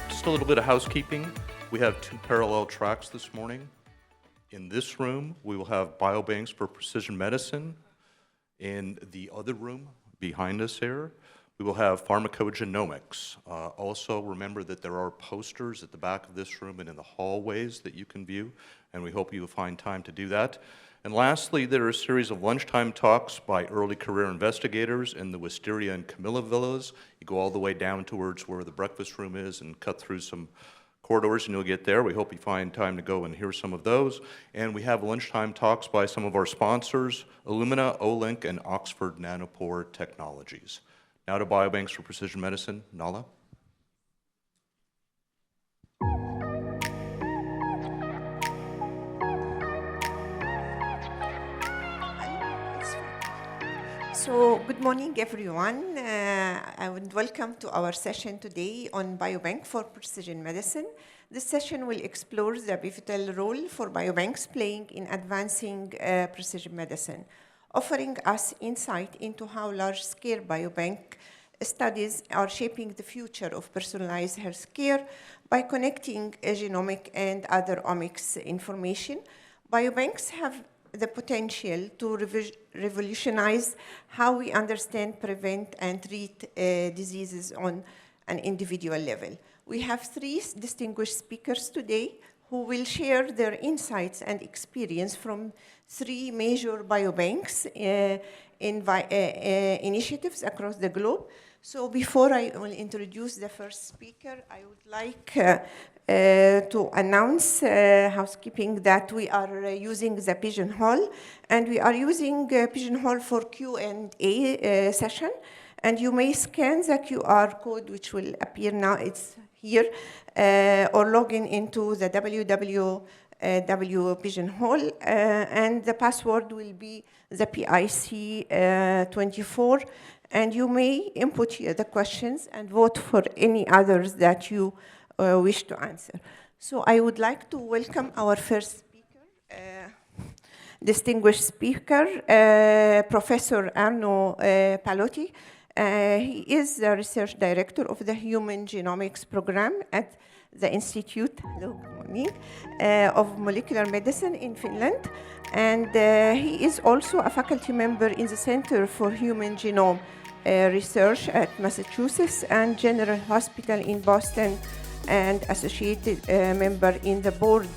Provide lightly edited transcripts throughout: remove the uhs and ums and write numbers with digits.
Just a little bit of housekeeping. We have two parallel tracks this morning. In this room, we will have Biobanks for Precision Medicine. In the other room behind us here, we will have pharmacogenomics. Also, remember that there are posters at the back of this room and in the hallways that you can view, and we hope you will find time to do that. And lastly, there are a series of lunchtime talks by early career investigators in the Wisteria and Camilla villas. You go all the way down towards where the breakfast room is and cut through some corridors and you'll get there. We hope you find time to go and hear some of those. And we have lunchtime talks by some of our sponsors, Illumina, Olink, and Oxford Nanopore Technologies. Now to Biobanks for Precision Medicine. Nahla. So, good morning, everyone. I would welcome to our session today on Biobank for Precision Medicine. This session will explore the pivotal role for biobanks playing in advancing precision medicine, offering us insight into how large-scale biobank studies are shaping the future of personalized healthcare by connecting genomic and other omics information. Biobanks have the potential to revolutionize how we understand, prevent, and treat diseases on an individual level. We have three distinguished speakers today who will share their insights and experience from three major biobanks initiatives across the globe. So before I will introduce the first speaker, I would like to announce housekeeping that we are using the Pigeonhole, and we are using Pigeonhole for Q&A session, and you may scan the QR code which will appear now, it's here, or log into the www Pigeonhole, and the password will be the PIC24, and you may input here the questions and vote for any others that you wish to answer. So I would like to welcome our first speaker, distinguished speaker, Professor Aarno Palotie. He is the research director of the Human Genomics Program at the Institute of Molecular Medicine in Finland. And he is also a faculty member in the Center for Human Genome Research at Massachusetts and General Hospital in Boston, and associated member in the board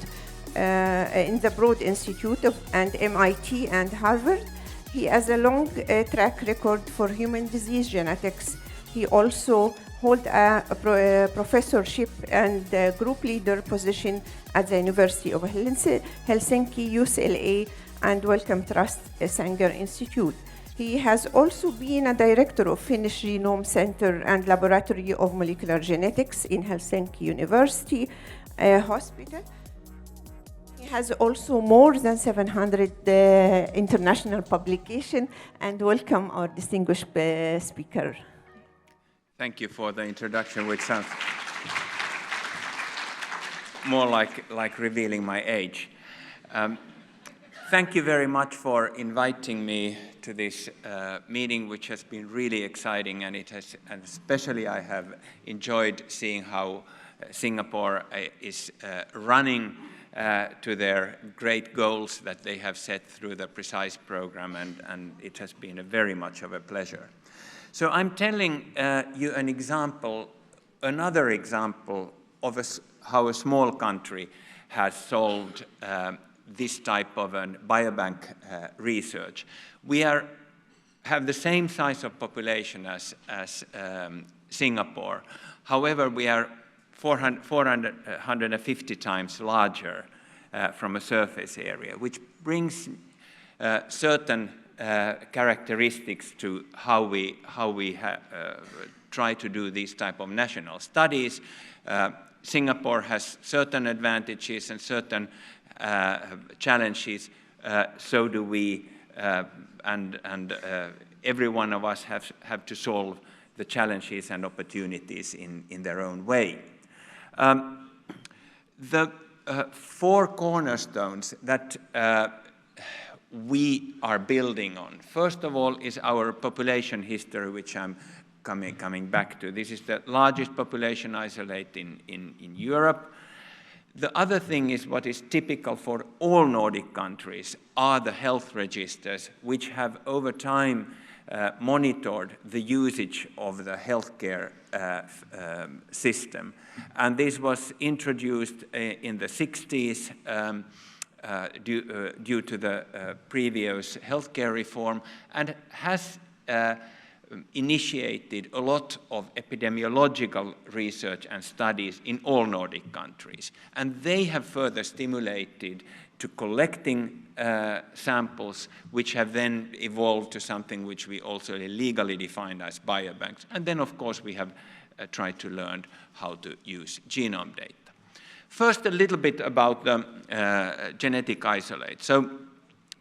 in the Broad Institute and MIT and Harvard. He has a long track record for human disease genetics. He also holds a professorship and group leader position at the University of Helsinki, UCLA, and Wellcome Trust Sanger Institute. He has also been a director of Finnish Genome Center and Laboratory of Molecular Genetics in Helsinki University Hospital. He has also more than 700 international publications, and welcome our distinguished speaker. Thank you for the introduction, which sounds more like revealing my age. Thank you very much for inviting me to this meeting, which has been really exciting, and especially I have enjoyed seeing how Singapore is running to their great goals that they have set through the PRECISE program, and it has been very much of a pleasure. So I'm telling you another example of how a small country has solved this type of a biobank research. We have the same size of population as Singapore. However, we are 450 times larger from a surface area, which brings certain characteristics to how we try to do these type of national studies. Singapore has certain advantages and certain challenges, so do we, and every one of us have to solve the challenges and opportunities in their own way. The four cornerstones that we are building on, first of all, is our population history, which I'm coming back to. This is the largest population isolate in Europe. The other thing is what is typical for all Nordic countries are the health registers, which have over time monitored the usage of the healthcare system. And this was introduced in the 60s due to the previous healthcare reform, and has initiated a lot of epidemiological research and studies in all Nordic countries. And they have further stimulated to collecting samples, which have then evolved to something which we also legally define as biobanks. And then, of course, we have tried to learn how to use genome data. First, a little bit about the genetic isolate. So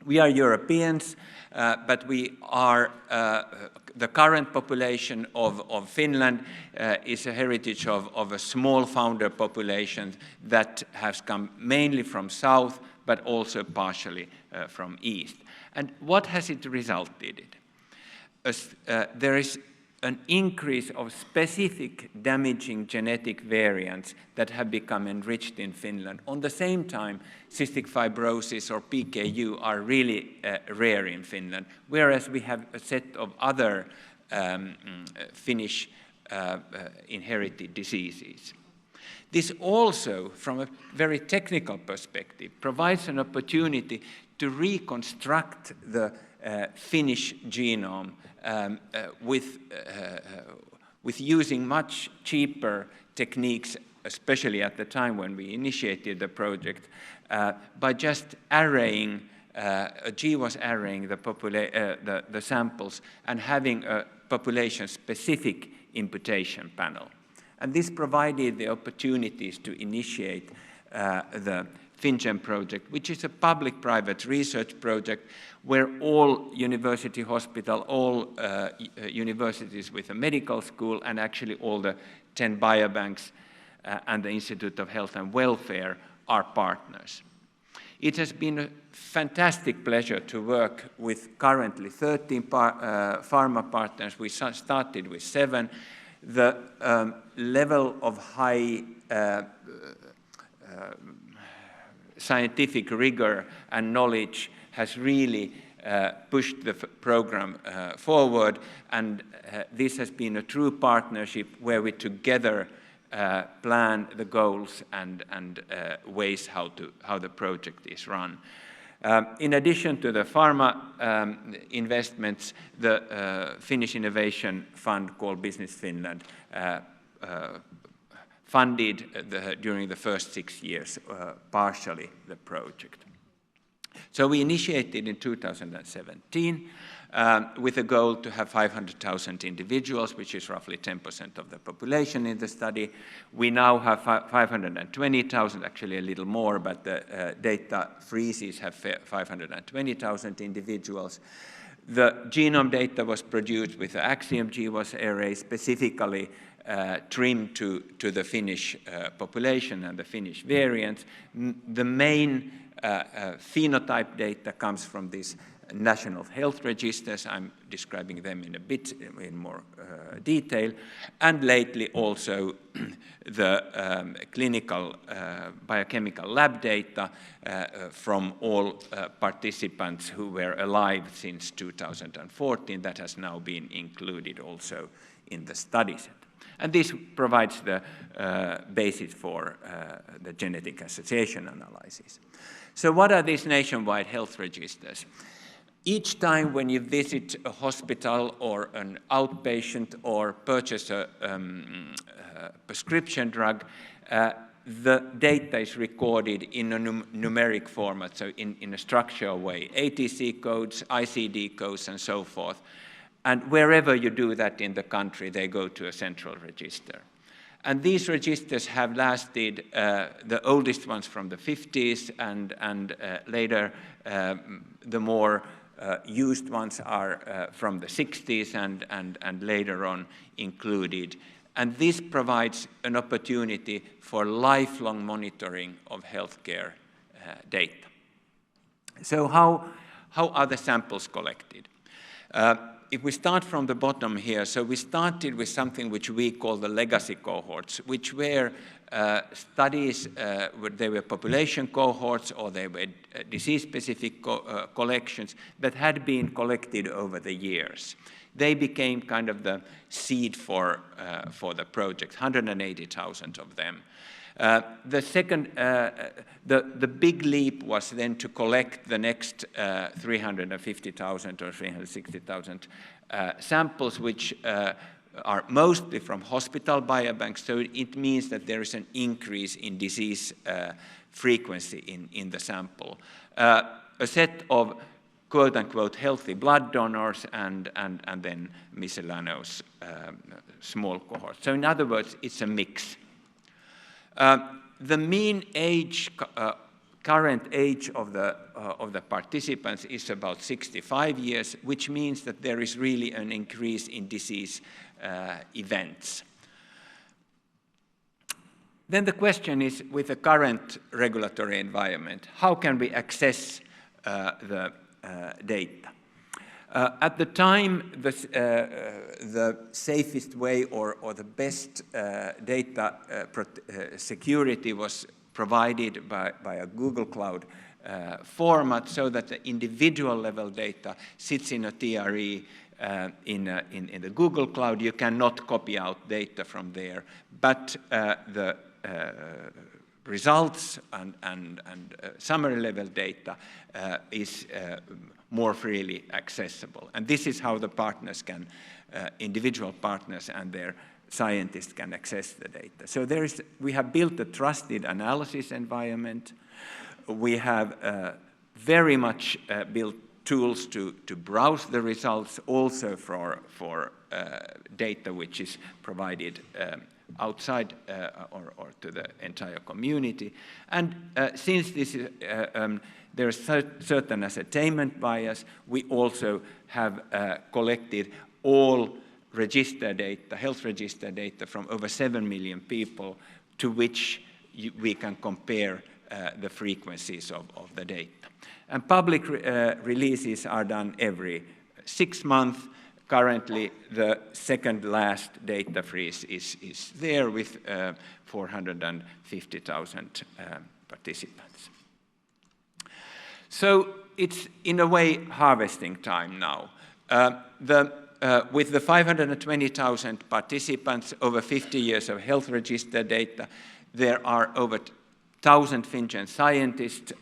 we are Europeans, but we are, the current population of Finland is a heritage of a small founder population that has come mainly from south, but also partially from east. And what has it resulted in? There is an increase of specific damaging genetic variants that have become enriched in Finland. On the same time, cystic fibrosis or PKU are really rare in Finland, whereas we have a set of other Finnish inherited diseases. This also, from a very technical perspective, provides an opportunity to reconstruct the Finnish genome with using much cheaper techniques, especially at the time when we initiated the project, by just arraying, GWAS arraying the samples and having a population-specific imputation panel. And this provided the opportunities to initiate the FinnGen project, which is a public-private research project where all university hospital, all universities with a medical school, and actually all the 10 biobanks and the Institute of Health and Welfare are partners. It has been a fantastic pleasure to work with currently 13 pharma partners. We started with 7. The level of high scientific rigor and knowledge has really pushed the program forward, and this has been a true partnership where we together plan the goals and ways how the project is run. In addition to the pharma investments, the Finnish Innovation Fund called Business Finland funded during the first 6 years partially the project. So we initiated in 2017 with a goal to have 500,000 individuals, which is roughly 10% of the population in the study. We now have 520,000, actually a little more, but the data freezes have 520,000 individuals. The genome data was produced with the Axiom GWAS array, specifically trimmed to the Finnish population and the Finnish variants. The main phenotype data comes from these national health registers. I'm describing them in a bit in more detail. And lately also the clinical biochemical lab data from all participants who were alive since 2014 that has now been included also in the study set. And this provides the basis for the genetic association analysis. So what are these nationwide health registers? Each time when you visit a hospital or an outpatient or purchase a prescription drug, the data is recorded in a numeric format, so in a structural way, ATC codes, ICD codes, and so forth. And wherever you do that in the country, they go to a central register. And these registers have lasted, the oldest ones from the 50s, and later the more used ones are from the 60s and later on included. And this provides an opportunity for lifelong monitoring of healthcare data. So how are the samples collected? if we start from the bottom here, so we started with something which we call the legacy cohorts, which were studies, they were population cohorts or they were disease-specific collections that had been collected over the years. They became kind of the seed for the project, 180,000 of them. The second, the big leap was then to collect the next 350,000 or 360,000 samples, which are mostly from hospital biobanks. So it means that there is an increase in disease frequency in the sample. A set of quote-unquote healthy blood donors and then miscellaneous small cohorts. So in other words, it's a mix. The mean age, current age of the participants is about 65 years, which means that there is really an increase in disease events. Then the question is, with the current regulatory environment, how can we access the data? At the time, the safest way or the best data security was provided by a Google Cloud format, so that the individual level data sits in a TRE in the Google Cloud. You cannot copy out data from there, but the results and summary level data is more freely accessible. And this is how the partners can, individual partners and their scientists can access the data. So we have built a trusted analysis environment. We have very much built tools to browse the results, also for data which is provided outside or to the entire community. And since this is, there is certain ascertainment bias, we also have collected all register data, health register data from over 7 million people, to which we can compare the frequencies of the data. And public releases are done every 6 months. Currently, the second last data freeze is there with 450,000 participants. So it's in a way harvesting time now. With the 520,000 participants, over 50 years of health register data, there are over 1,000 FinnGen scientists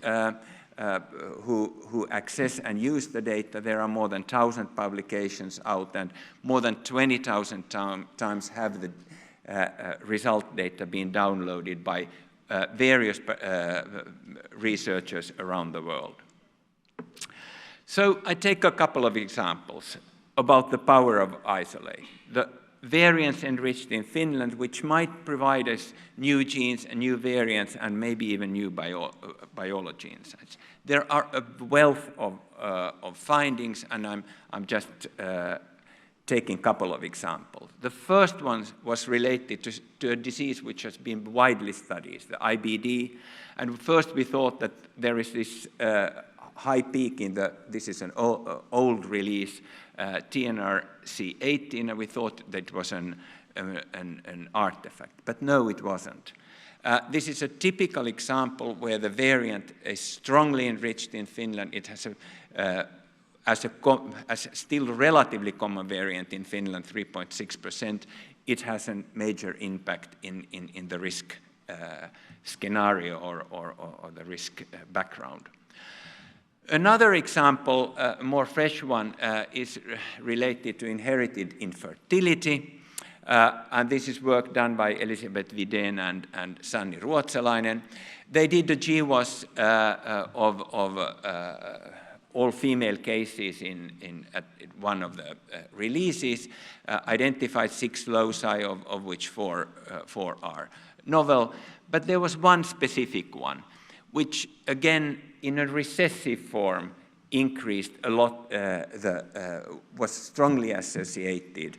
who access and use the data. There are more than 1,000 publications out, and more than 20,000 times have the result data being downloaded by various researchers around the world. So I take a couple of examples about the power of isolate. The variants enriched in Finland, which might provide us new genes and new variants and maybe even new biology insights. There are a wealth of findings, and I'm just taking a couple of examples. The first one was related to a disease which has been widely studied, the IBD. And first we thought that there is this high peak in this is an old release, TNRC18, and we thought that it was an artifact. But no, it wasn't. This is a typical example where the variant is strongly enriched in Finland. It has as still relatively common variant in Finland, 3.6%, it has a major impact in the risk scenario or the risk background. Another example, a more fresh one, is related to inherited infertility. And this is work done by Elisabeth Widén and Sanni Ruotsalainen. They did the GWAS of all female cases at one of the releases, identified 6 loci, of which 4 are novel. But there was one specific one, which again, in a recessive form, increased a lot, was strongly associated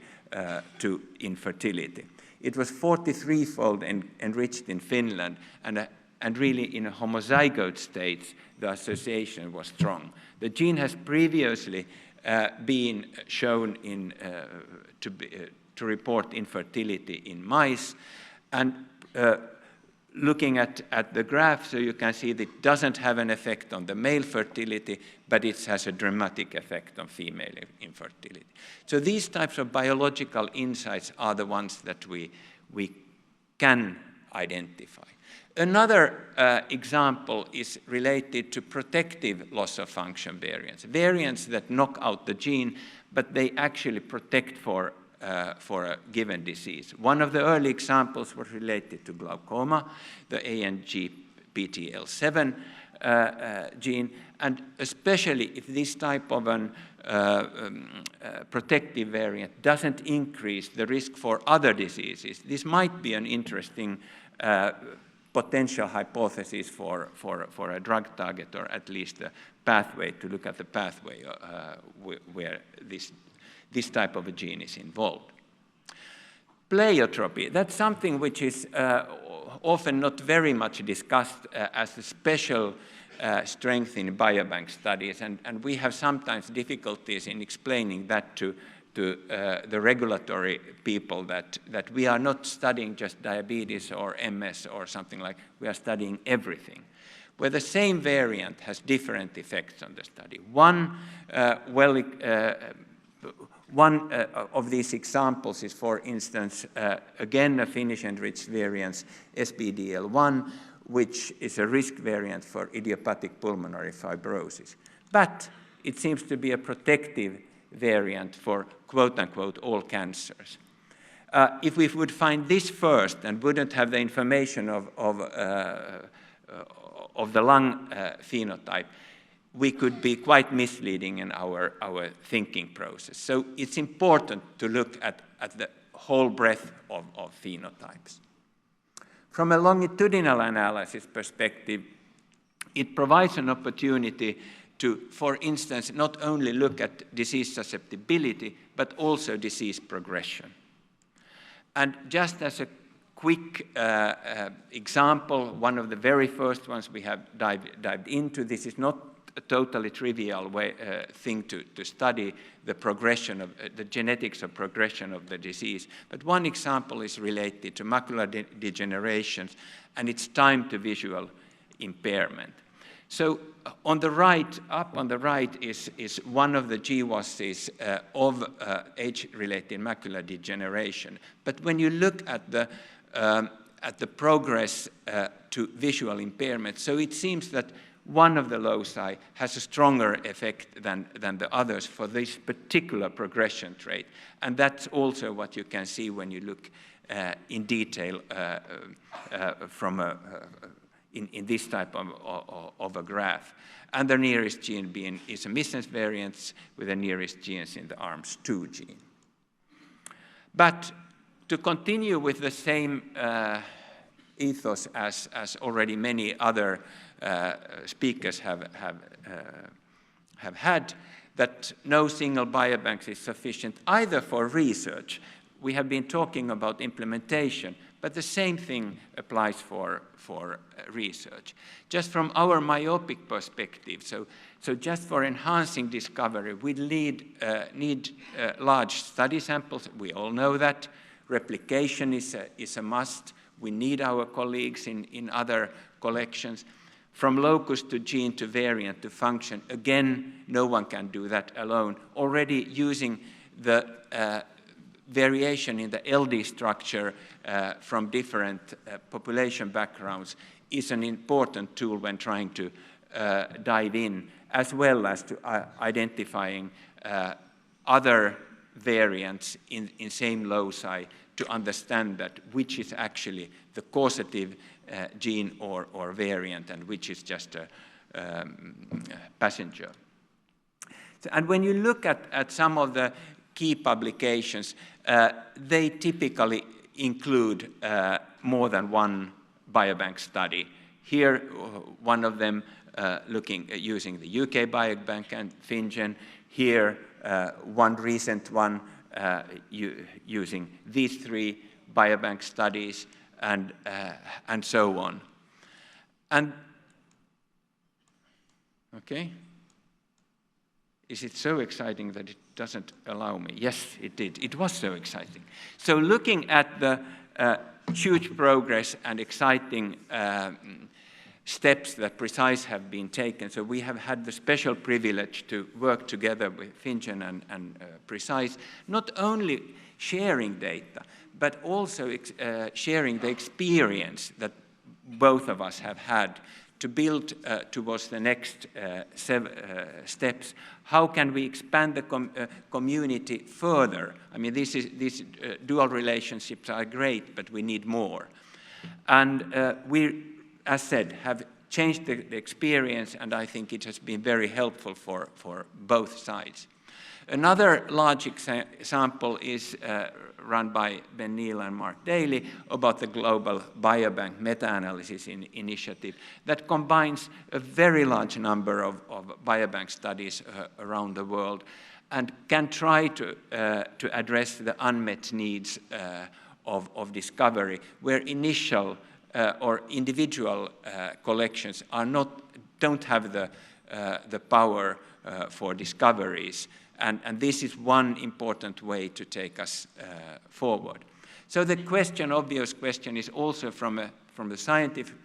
to infertility. It was 43-fold enriched in Finland, and really in a homozygote state, the association was strong. The gene has previously been shown to report infertility in mice. And looking at the graph, so you can see that it doesn't have an effect on the male fertility, but it has a dramatic effect on female infertility. So these types of biological insights are the ones that we can identify. Another example is related to protective loss of function variants, variants that knock out the gene, but they actually protect for a given disease. One of the early examples was related to glaucoma, the ANGPTL7 gene, and especially if this type of an protective variant doesn't increase the risk for other diseases, this might be an interesting potential hypothesis for a drug target, or at least a pathway, to look at the pathway where this type of a gene is involved. Pleiotropy, that's something which is often not very much discussed as a special strength in biobank studies, and we have sometimes difficulties in explaining that to the regulatory people, that we are not studying just diabetes or MS or something like, we are studying everything, where the same variant has different effects on the study. One of these examples is, for instance, again, a Finnish-enriched variant, SBDL1, which is a risk variant for idiopathic pulmonary fibrosis. But it seems to be a protective variant for quote-unquote all cancers. If we would find this first and wouldn't have the information of the lung phenotype, we could be quite misleading in our thinking process. So it's important to look at the whole breadth of phenotypes. From a longitudinal analysis perspective, it provides an opportunity to, for instance, not only look at disease susceptibility, but also disease progression. And just as a quick example, one of the very first ones we have dived into, this is not a totally trivial thing to study the progression of the genetics of progression of the disease. But one example is related to macular degeneration and its time to visual impairment. So on the right, up on the right is one of the GWASs of age-related macular degeneration. But when you look at the progress to visual impairment, so it seems that one of the loci has a stronger effect than the others for this particular progression trait. And that's also what you can see when you look in detail in this type of a graph. And the nearest gene being is a missense variant with the nearest genes in the ARMS2 gene. But to continue with the same ethos as already many other speakers have had, that no single biobank is sufficient either for research. We have been talking about implementation, but the same thing applies for research. Just from our myopic perspective, so just for enhancing discovery, we need large study samples. We all know that. Replication is a must. We need our colleagues in other collections. From locus to gene to variant to function, again, no one can do that alone. Already using the variation in the LD structure from different population backgrounds is an important tool when trying to dive in, as well as to identifying other variants in same loci to understand that which is actually the causative gene or variant and which is just a passenger. And when you look at some of the key publications, they typically include more than one biobank study. Here, one of them using the UK Biobank and FinnGen. Here, one recent one using these three biobank studies, and so on. And okay, Is it so exciting that it doesn't allow me? Yes, it did. It was so exciting. So looking at the huge progress and exciting steps that PRECISE have been taken, so we have had the special privilege to work together with FinnGen and PRECISE, not only sharing data, but also sharing the experience that both of us have had to build towards the next steps. How can we expand the community further? I mean, these dual relationships are great, but we need more. And we, as said, have changed the experience, and I think it has been very helpful for both sides. Another large example is run by Ben Neal and Mark Daly about the Global Biobank Meta-Analysis Initiative that combines a very large number of biobank studies around the world and can try to address the unmet needs of discovery, where initial or individual collections don't have the power for discoveries. And this is one important way to take us forward. So the obvious question is also from the scientific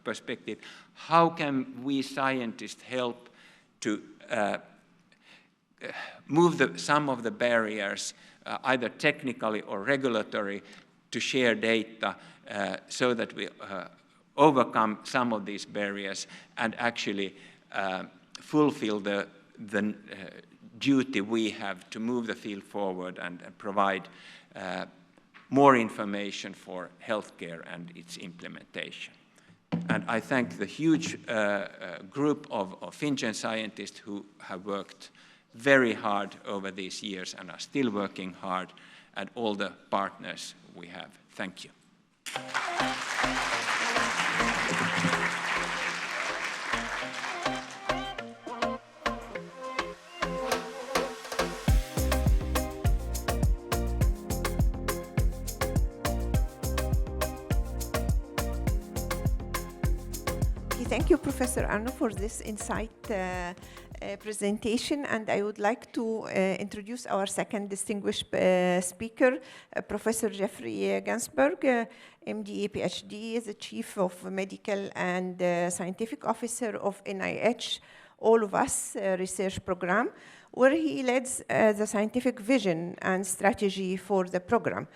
perspective, how can we scientists help to move some of the barriers, either technically or regulatory, to share data so that we overcome some of these barriers and actually fulfill the duty we have to move the field forward and provide more information for healthcare and its implementation. And I thank the huge group of FinnGen scientists who have worked very hard over these years and are still working hard, and all the partners we have. Thank you. Thank you, Professor Aarno, for this insight presentation, and I would like to introduce our second distinguished speaker, Professor Geoffrey Ginsburg, MD, PhD, is the Chief of Medical and Scientific Officer of NIH All of Us research program, where he leads the scientific vision and strategy for the program.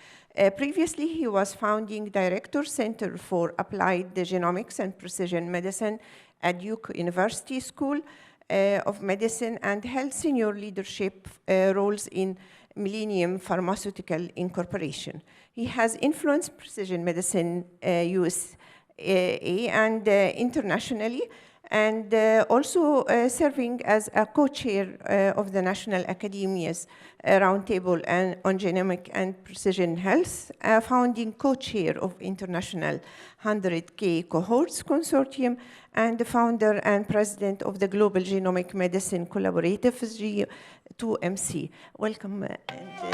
Previously, he was founding director, Center for Applied Genomics and Precision Medicine at Duke University School of Medicine, and held senior leadership roles in Millennium Pharmaceutical Incorporation. He has influenced precision medicine USA and internationally, and also serving as a co-chair of the National Academia's Roundtable on Genomic and Precision Health, founding co-chair of International 100K Cohorts Consortium, and the founder and president of the Global Genomic Medicine Collaborative, G2MC. Welcome,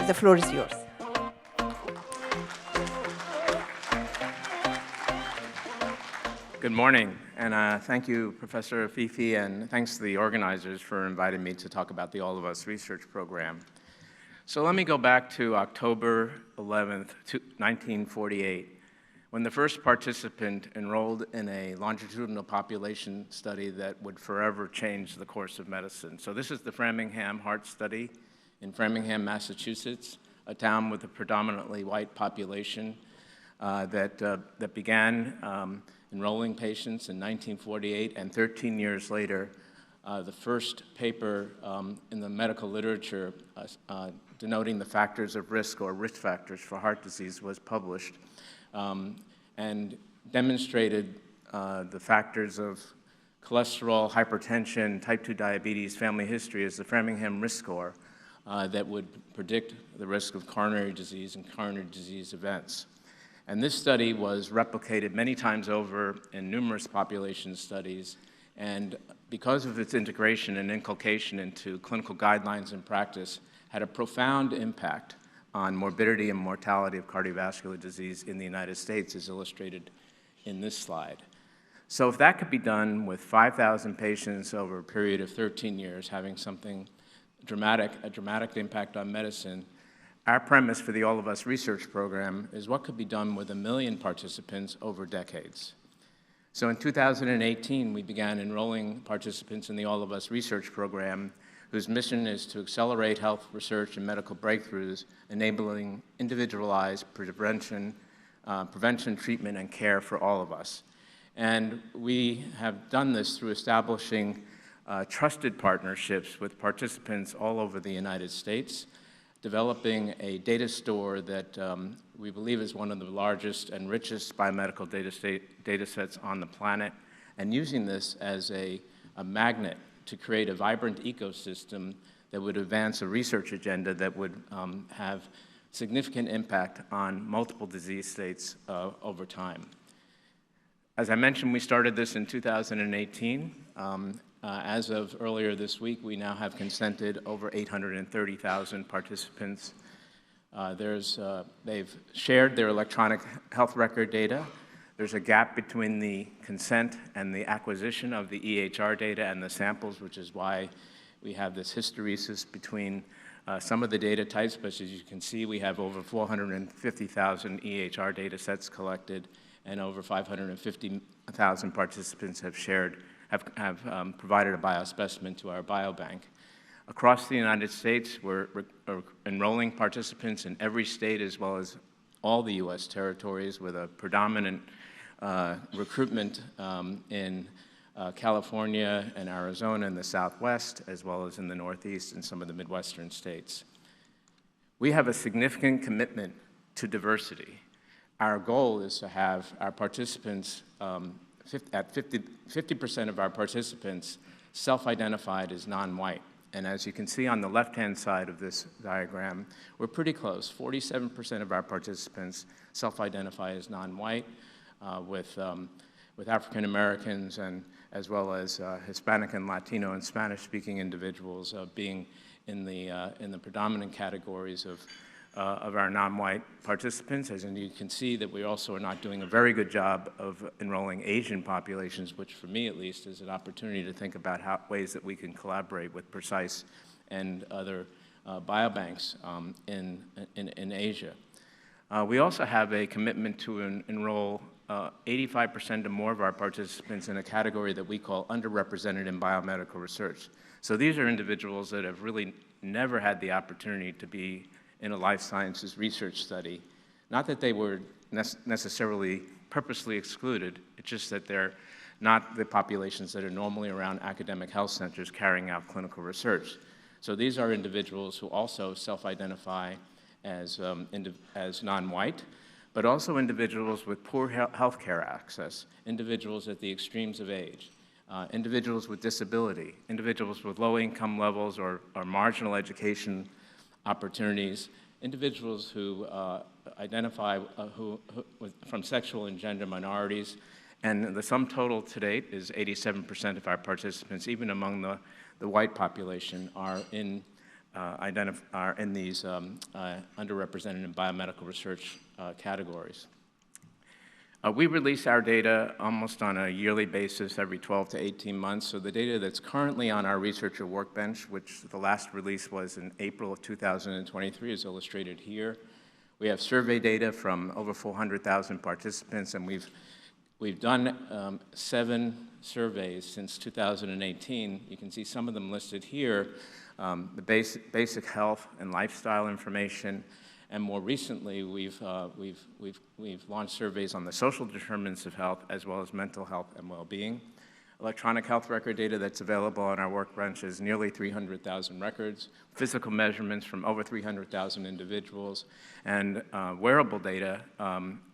the floor is yours. Good morning, and thank you, Professor Afifi, and thanks to the organizers for inviting me to talk about the All of Us research program. So let me go back to October 11th, 1948, when the first participant enrolled in a longitudinal population study that would forever change the course of medicine. So this is the Framingham Heart Study in Framingham, Massachusetts, a town with a predominantly white population that began enrolling patients in 1948, and 13 years later, the first paper in the medical literature denoting the factors of risk or risk factors for heart disease was published and demonstrated the factors of cholesterol, hypertension, type 2 diabetes, family history as the Framingham risk score that would predict the risk of coronary disease and coronary disease events. And this study was replicated many times over in numerous population studies, and because of its integration and inculcation into clinical guidelines and practice, had a profound impact on morbidity and mortality of cardiovascular disease in the United States, as illustrated in this slide. So if that could be done with 5,000 patients over a period of 13 years, having something a dramatic impact on medicine, our premise for the All of Us research program is what could be done with 1 million participants over decades. So in 2018, we began enrolling participants in the All of Us research program, whose mission is to accelerate health research and medical breakthroughs, enabling individualized prevention, treatment, and care for all of us. And we have done this through establishing trusted partnerships with participants all over the United States, developing a data store that we believe is one of the largest and richest biomedical data sets on the planet, and using this as a magnet to create a vibrant ecosystem that would advance a research agenda that would have significant impact on multiple disease states over time. As I mentioned, we started this in 2018. As of earlier this week, we now have consented over 830,000 participants. They've shared their electronic health record data. There's a gap between the consent and the acquisition of the EHR data and the samples, which is why we have this hysteresis between some of the data types. But as you can see, we have over 450,000 EHR data sets collected, and over 550,000 participants have provided a biospecimen to our biobank. Across the United States, we're enrolling participants in every state as well as all the U.S. territories, with a predominant recruitment in California and Arizona in the Southwest, as well as in the Northeast and some of the Midwestern states. We have a significant commitment to diversity. Our goal is to have our participants, 50% of our participants self-identified as non-white. And as you can see on the left-hand side of this diagram, we're pretty close. 47% of our participants self-identify as non-white, with African Americans and as well as Hispanic and Latino and Spanish-speaking individuals being in the predominant categories of our non-white participants. As you can see that we also are not doing a very good job of enrolling Asian populations, which for me at least is an opportunity to think about ways that we can collaborate with PRECISE and other biobanks in Asia. We also have a commitment to enroll 85% or more of our participants in a category that we call underrepresented in biomedical research. So these are individuals that have really never had the opportunity to be in a life sciences research study. Not that they were necessarily purposely excluded, it's just that they're not the populations that are normally around academic health centers carrying out clinical research. So these are individuals who also self-identify as non-white, but also individuals with poor healthcare access, individuals at the extremes of age, individuals with disability, individuals with low income levels or marginal education opportunities, individuals who identify from sexual and gender minorities, and the sum total to date is 87% of our participants, even among the white population, are in these underrepresented in biomedical research categories. We release our data almost on a yearly basis, every 12 to 18 months. So the data that's currently on our researcher workbench, which the last release was in April of 2023, is illustrated here. We have survey data from over 400,000 participants, and we've done 7 surveys since 2018. You can see some of them listed here, the basic health and lifestyle information. And more recently, we've launched surveys on the social determinants of health, as well as mental health and well-being. Electronic health record data that's available on our workbench is nearly 300,000 records, physical measurements from over 300,000 individuals, and wearable data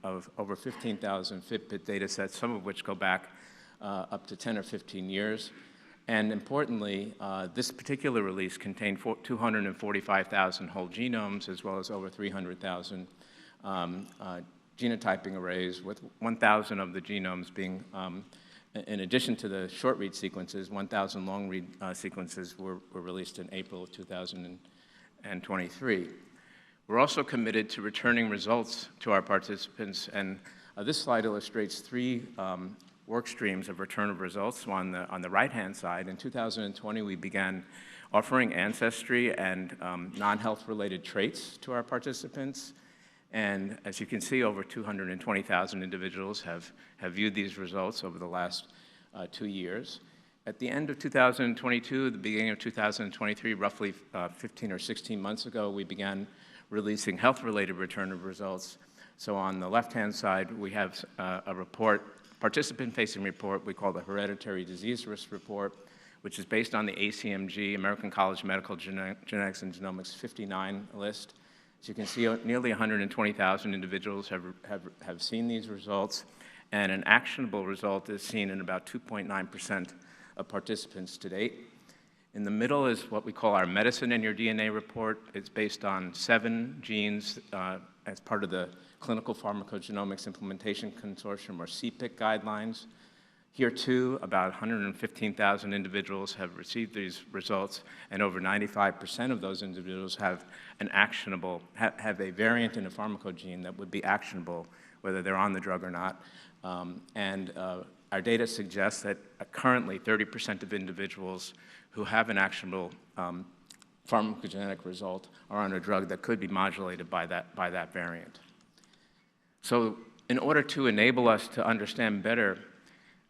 of over 15,000 Fitbit data sets, some of which go back up to 10 or 15 years. And importantly, this particular release contained 245,000 whole genomes, as well as over 300,000 genotyping arrays, with 1,000 of the genomes being, in addition to the short-read sequences, 1,000 long-read sequences were released in April of 2023. We're also committed to returning results to our participants, and this slide illustrates 3 work streams of return of results. On the right-hand side, in 2020, we began offering ancestry and non-health related traits to our participants. And as you can see, over 220,000 individuals have viewed these results over the last 2 years. At the end of 2022, the beginning of 2023, roughly 15 or 16 months ago, we began releasing health-related return of results. So on the left-hand side, we have a report, participant-facing report we call the Hereditary Disease Risk Report, which is based on the ACMG, American College of Medical Genetics and Genomics 59 list. As you can see, nearly 120,000 individuals have seen these results, and an actionable result is seen in about 2.9% of participants to date. In the middle is what we call our Medicine in Your DNA report. It's based on 7 genes as part of the Clinical Pharmacogenomics Implementation Consortium, or CPIC guidelines. Here, too, about 115,000 individuals have received these results, and over 95% of those individuals have an actionable, have a variant in a pharmacogene that would be actionable, whether they're on the drug or not. Our data suggests that currently 30% of individuals who have an actionable pharmacogenetic result are on a drug that could be modulated by that variant. So in order to enable us to understand better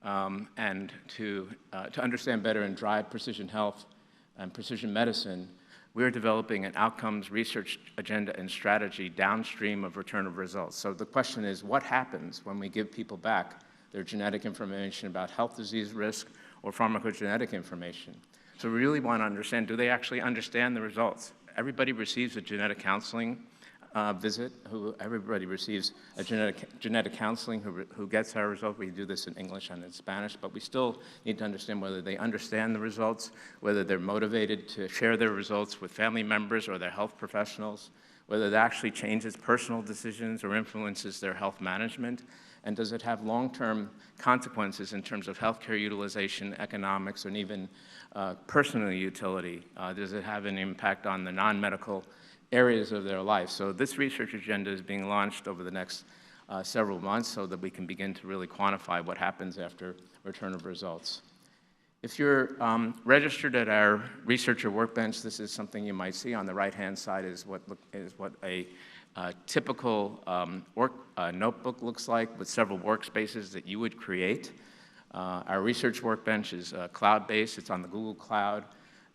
and to understand better and drive precision health and precision medicine, we're developing an outcomes research agenda and strategy downstream of return of results. So the question is, what happens when we give people back their genetic information about health disease risk or pharmacogenetic information? So we really want to understand, do they actually understand the results? Everybody receives a genetic counseling visit, everybody receives a genetic counseling who gets our result. We do this in English and in Spanish, but we still need to understand whether they understand the results, whether they're motivated to share their results with family members or their health professionals, whether it actually changes personal decisions or influences their health management, and does it have long-term consequences in terms of healthcare utilization, economics, and even personal utility? Does it have an impact on the non-medical areas of their life? So this research agenda is being launched over the next several months so that we can begin to really quantify what happens after return of results. If you're registered at our researcher workbench, this is something you might see. On the right-hand side is what a typical notebook looks like, with several workspaces that you would create. Our research workbench is cloud-based. It's on the Google Cloud.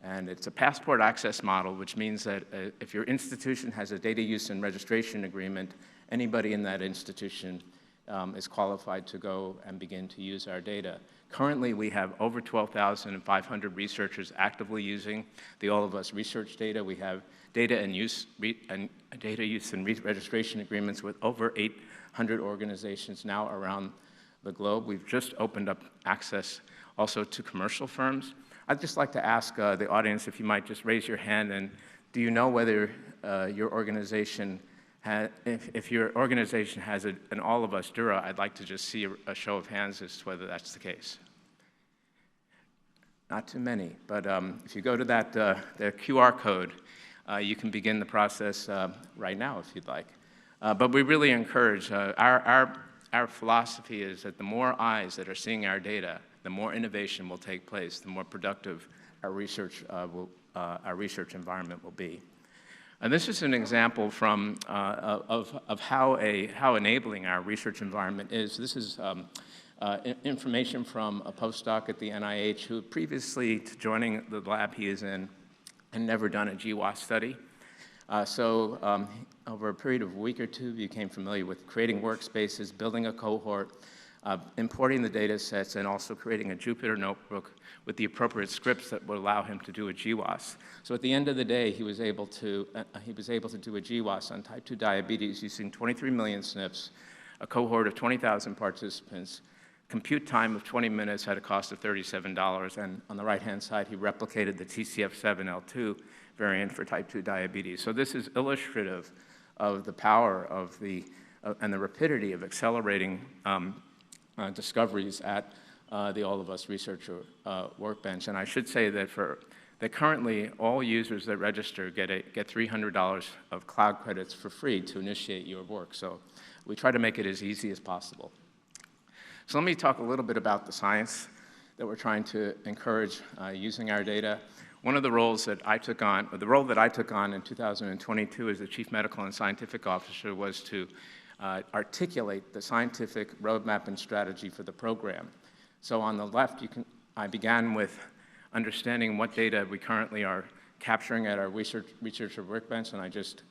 And it's a passport access model, which means that if your institution has a data use and registration agreement, anybody in that institution is qualified to go and begin to use our data. Currently, we have over 12,500 researchers actively using the All of Us research data. We have data use and registration agreements with over 800 organizations now around the globe. We've just opened up access also to commercial firms. I'd just like to ask the audience if you might just raise your hand, and do you know whether your organization if your organization has an All of Us Dura? I'd like to just see a show of hands as to whether that's the case. Not too many, but if you go to that the QR code, you can begin the process right now if you'd like. But we really encourage, our philosophy is that the more eyes that are seeing our data, the more innovation will take place, the more productive our research environment will be. And this is an example from of how enabling our research environment is. This is information from a postdoc at the NIH who previously to joining the lab he is in had never done a GWAS study. So over a period of a week or two, he became familiar with creating workspaces, building a cohort, importing the data sets, and also creating a Jupyter notebook with the appropriate scripts that would allow him to do a GWAS. So at the end of the day, he was able to do a GWAS on type 2 diabetes using 23 million SNPs, a cohort of 20,000 participants, compute time of 20 minutes at a cost of $37, and on the right-hand side, he replicated the TCF7L2 variant for type 2 diabetes. So this is illustrative of the power of and the rapidity of accelerating discoveries at the All of Us researcher workbench. And I should say that that currently all users that register get $300 of cloud credits for free to initiate your work. So we try to make it as easy as possible. So let me talk a little bit about the science that we're trying to encourage using our data. one of the roles that I took on, or the role that I took on in 2022 as the Chief Medical and Scientific Officer was to articulate the scientific roadmap and strategy for the program. So on the left, I began with understanding what data we currently are capturing at our researcher workbench, and I just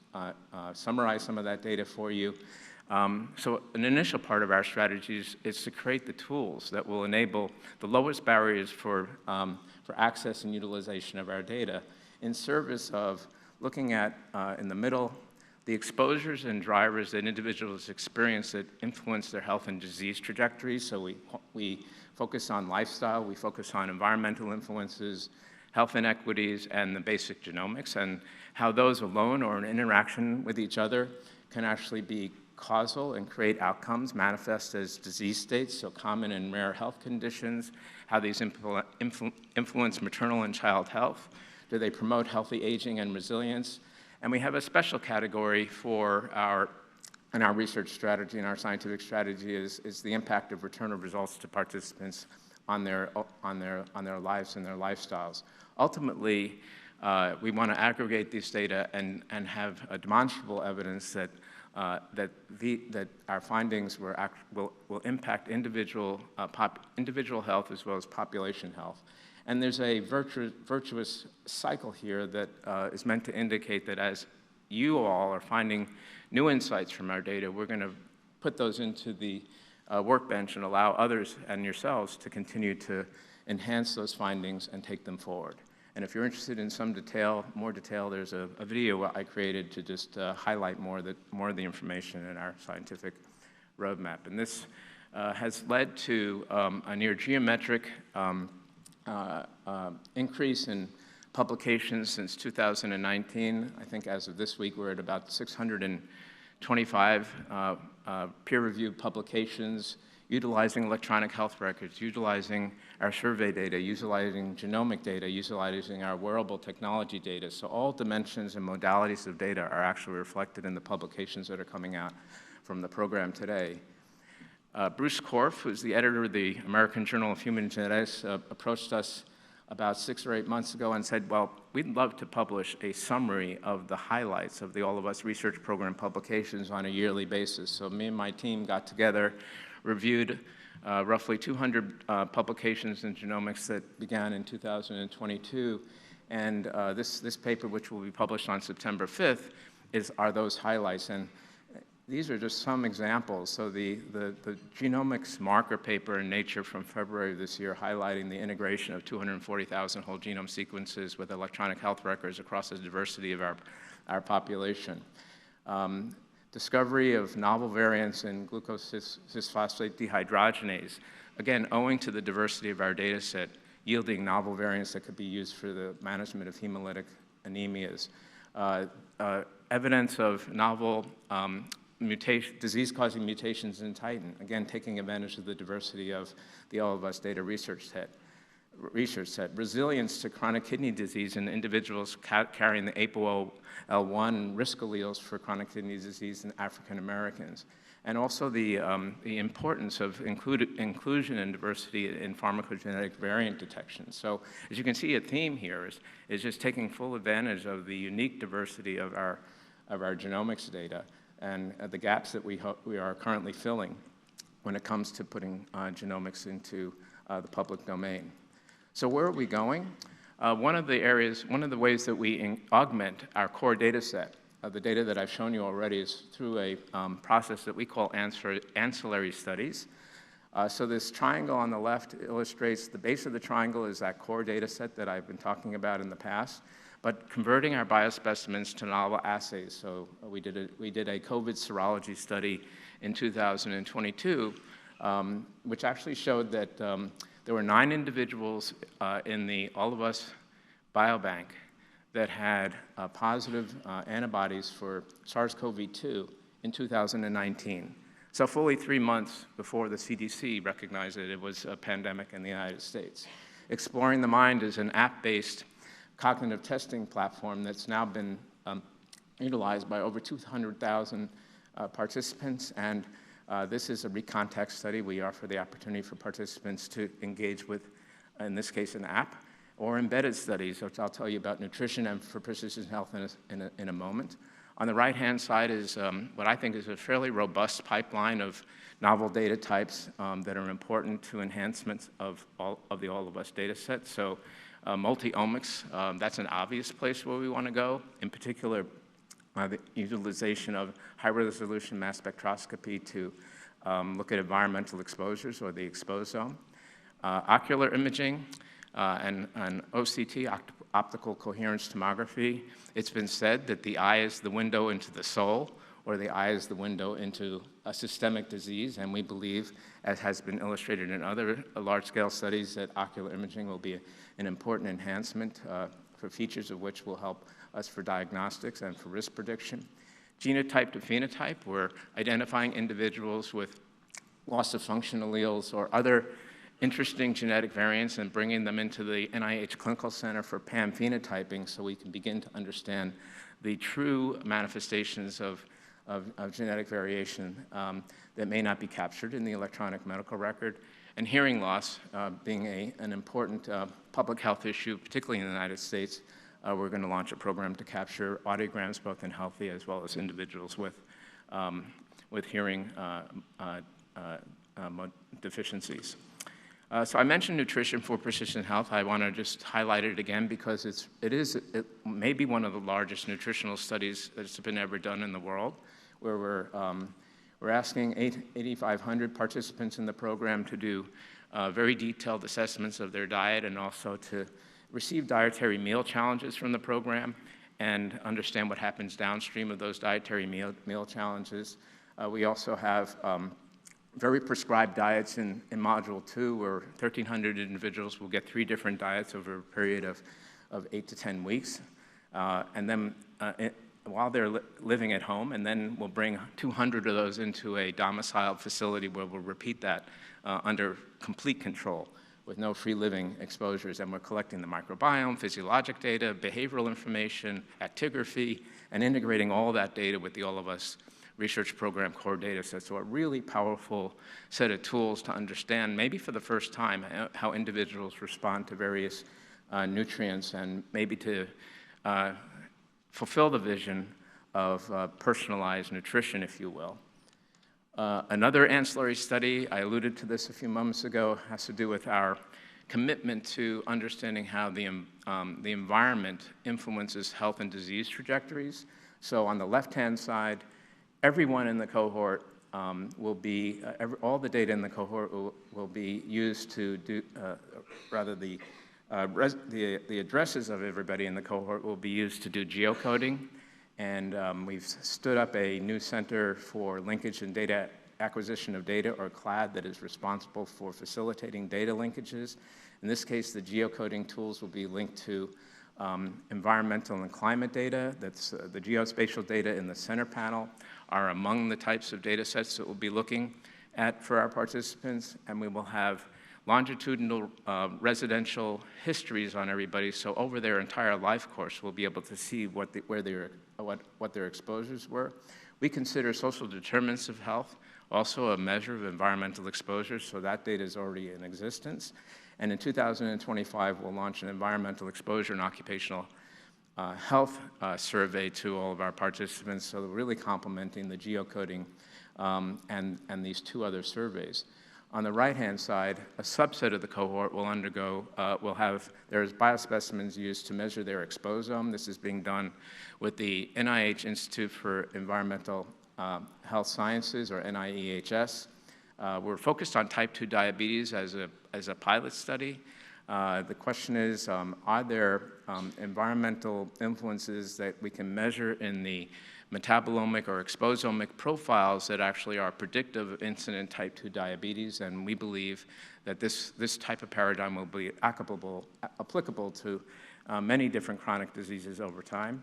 summarized some of that data for you. So an initial part of our strategy is to create the tools that will enable the lowest barriers for access and utilization of our data in service of looking at, in the middle, the exposures and drivers that individuals experience that influence their health and disease trajectories. So we focus on lifestyle, we focus on environmental influences, health inequities, and the basic genomics, and how those alone or in interaction with each other can actually be causal and create outcomes manifest as disease states, so common and rare health conditions, how these influence maternal and child health. Do they promote healthy aging and resilience? And we have a special category for our research strategy and our scientific strategy is the impact of return of results to participants on their lives and their lifestyles. Ultimately, we want to aggregate these data and have a demonstrable evidence that our findings will impact individual health as well as population health. And there's a virtuous cycle here that is meant to indicate that as you all are finding new insights from our data, we're going to put those into the workbench and allow others and yourselves to continue to enhance those findings and take them forward. And if you're interested in some more detail, there's a video I created to just highlight more of the information in our scientific roadmap. And this has led to a near geometric increase in publications since 2019. I think as of this week, we're at about 625 peer-reviewed publications utilizing electronic health records, utilizing our survey data, utilizing genomic data, utilizing our wearable technology data. So all dimensions and modalities of data are actually reflected in the publications that are coming out from the program today. Bruce Korf, who's the editor of the American Journal of Human Genetics, approached us about 6 or 8 months ago and said, well, we'd love to publish a summary of the highlights of the All of Us research program publications on a yearly basis. So me and my team got together, reviewed roughly 200 publications in genomics that began in 2022. And this paper, which will be published on September 5th, are those highlights. And these are just some examples. So the genomics marker paper in Nature from February of this year highlighting the integration of 240,000 whole genome sequences with electronic health records across the diversity of our population. Discovery of novel variants in glucose 6-phosphate dehydrogenase, again, owing to the diversity of our data set, yielding novel variants that could be used for the management of hemolytic anemias. Evidence of novel disease-causing mutations in Titan, again, taking advantage of the diversity of the All of Us data research set. Resilience to chronic kidney disease in individuals carrying the APOL1 risk alleles for chronic kidney disease in African Americans. And also the importance of inclusion and diversity in pharmacogenetic variant detection. So as you can see, a theme here is just taking full advantage of the unique diversity of our genomics data and the gaps that we are currently filling when it comes to putting genomics into the public domain. So where are we going? One of the ways that we augment our core data set, the data that I've shown you already, is through a process that we call ancillary studies. So this triangle on the left illustrates the base of the triangle is that core data set that I've been talking about in the past, but converting our biospecimens to novel assays. So we did a COVID serology study in 2022, which actually showed that there were 9 individuals in the All of Us Biobank that had positive antibodies for SARS-CoV-2 in 2019. So fully 3 months before the CDC recognized that it was a pandemic in the United States. Exploring the Mind is an app-based cognitive testing platform that's now been utilized by over 200,000 participants, and this is a recontext study. We offer the opportunity for participants to engage with, in this case, an app, or embedded studies, which I'll tell you about nutrition and for precision health in a moment. On the right-hand side is what I think is a fairly robust pipeline of novel data types that are important to enhancements of the All of Us data set. So multi-omics, that's an obvious place where we want to go. In particular, the utilization of high-resolution mass spectroscopy to look at environmental exposures or the exposome. Ocular imaging and OCT, optical coherence tomography. It's been said that the eye is the window into the soul, or the eye is the window into a systemic disease, and we believe, as has been illustrated in other large-scale studies, that ocular imaging will be an important enhancement for features of which will help us for diagnostics and for risk prediction. Genotype to phenotype, we're identifying individuals with loss of function alleles or other interesting genetic variants and bringing them into the NIH Clinical Center for PAM phenotyping so we can begin to understand the true manifestations of genetic variation that may not be captured in the electronic medical record. And hearing loss being an important public health issue, particularly in the United States, we're going to launch a program to capture audiograms both in healthy as well as individuals with hearing deficiencies. So I mentioned nutrition for precision health. I want to just highlight it again because it may be one of the largest nutritional studies that's been ever done in the world, where we're asking 8,500 participants in the program to do very detailed assessments of their diet and also to receive dietary meal challenges from the program and understand what happens downstream of those dietary meal challenges. We also have very prescribed diets in Module 2, where 1,300 individuals will get 3 different diets over a period of 8 to 10 weeks. And then while they're living at home, and then we'll bring 200 of those into a domiciled facility where we'll repeat that under complete control with no free living exposures. And we're collecting the microbiome, physiologic data, behavioral information, actigraphy, and integrating all that data with the All of Us research program core data set. So a really powerful set of tools to understand, maybe for the first time, how individuals respond to various nutrients and maybe to fulfill the vision of personalized nutrition, if you will. Another ancillary study, I alluded to this a few moments ago, has to do with our commitment to understanding how the environment influences health and disease trajectories. So on the left-hand side, everyone in the cohort will be, all the data in the cohort will be used to do, the addresses of everybody in the cohort will be used to do geocoding. And we've stood up a new center for linkage and data acquisition of data, or CLAD, that is responsible for facilitating data linkages. In this case, the geocoding tools will be linked to environmental and climate data. That's the geospatial data in the center panel are among the types of data sets that we'll be looking at for our participants, and we will have longitudinal residential histories on everybody, so over their entire life course, we'll be able to see what their exposures were. We consider social determinants of health also a measure of environmental exposure, so that data is already in existence. And in 2025, we'll launch an environmental exposure and occupational health survey to all of our participants, so really complementing the geocoding and these 2 other surveys. On the right-hand side, a subset of the cohort will undergo, there's biospecimens used to measure their exposome. This is being done with the NIH Institute for Environmental Health Sciences, or NIEHS. We're focused on type 2 diabetes as a pilot study. The question is, are there environmental influences that we can measure in the metabolomic or exposomic profiles that actually are predictive of incident type 2 diabetes? And we believe that this type of paradigm will be applicable to many different chronic diseases over time.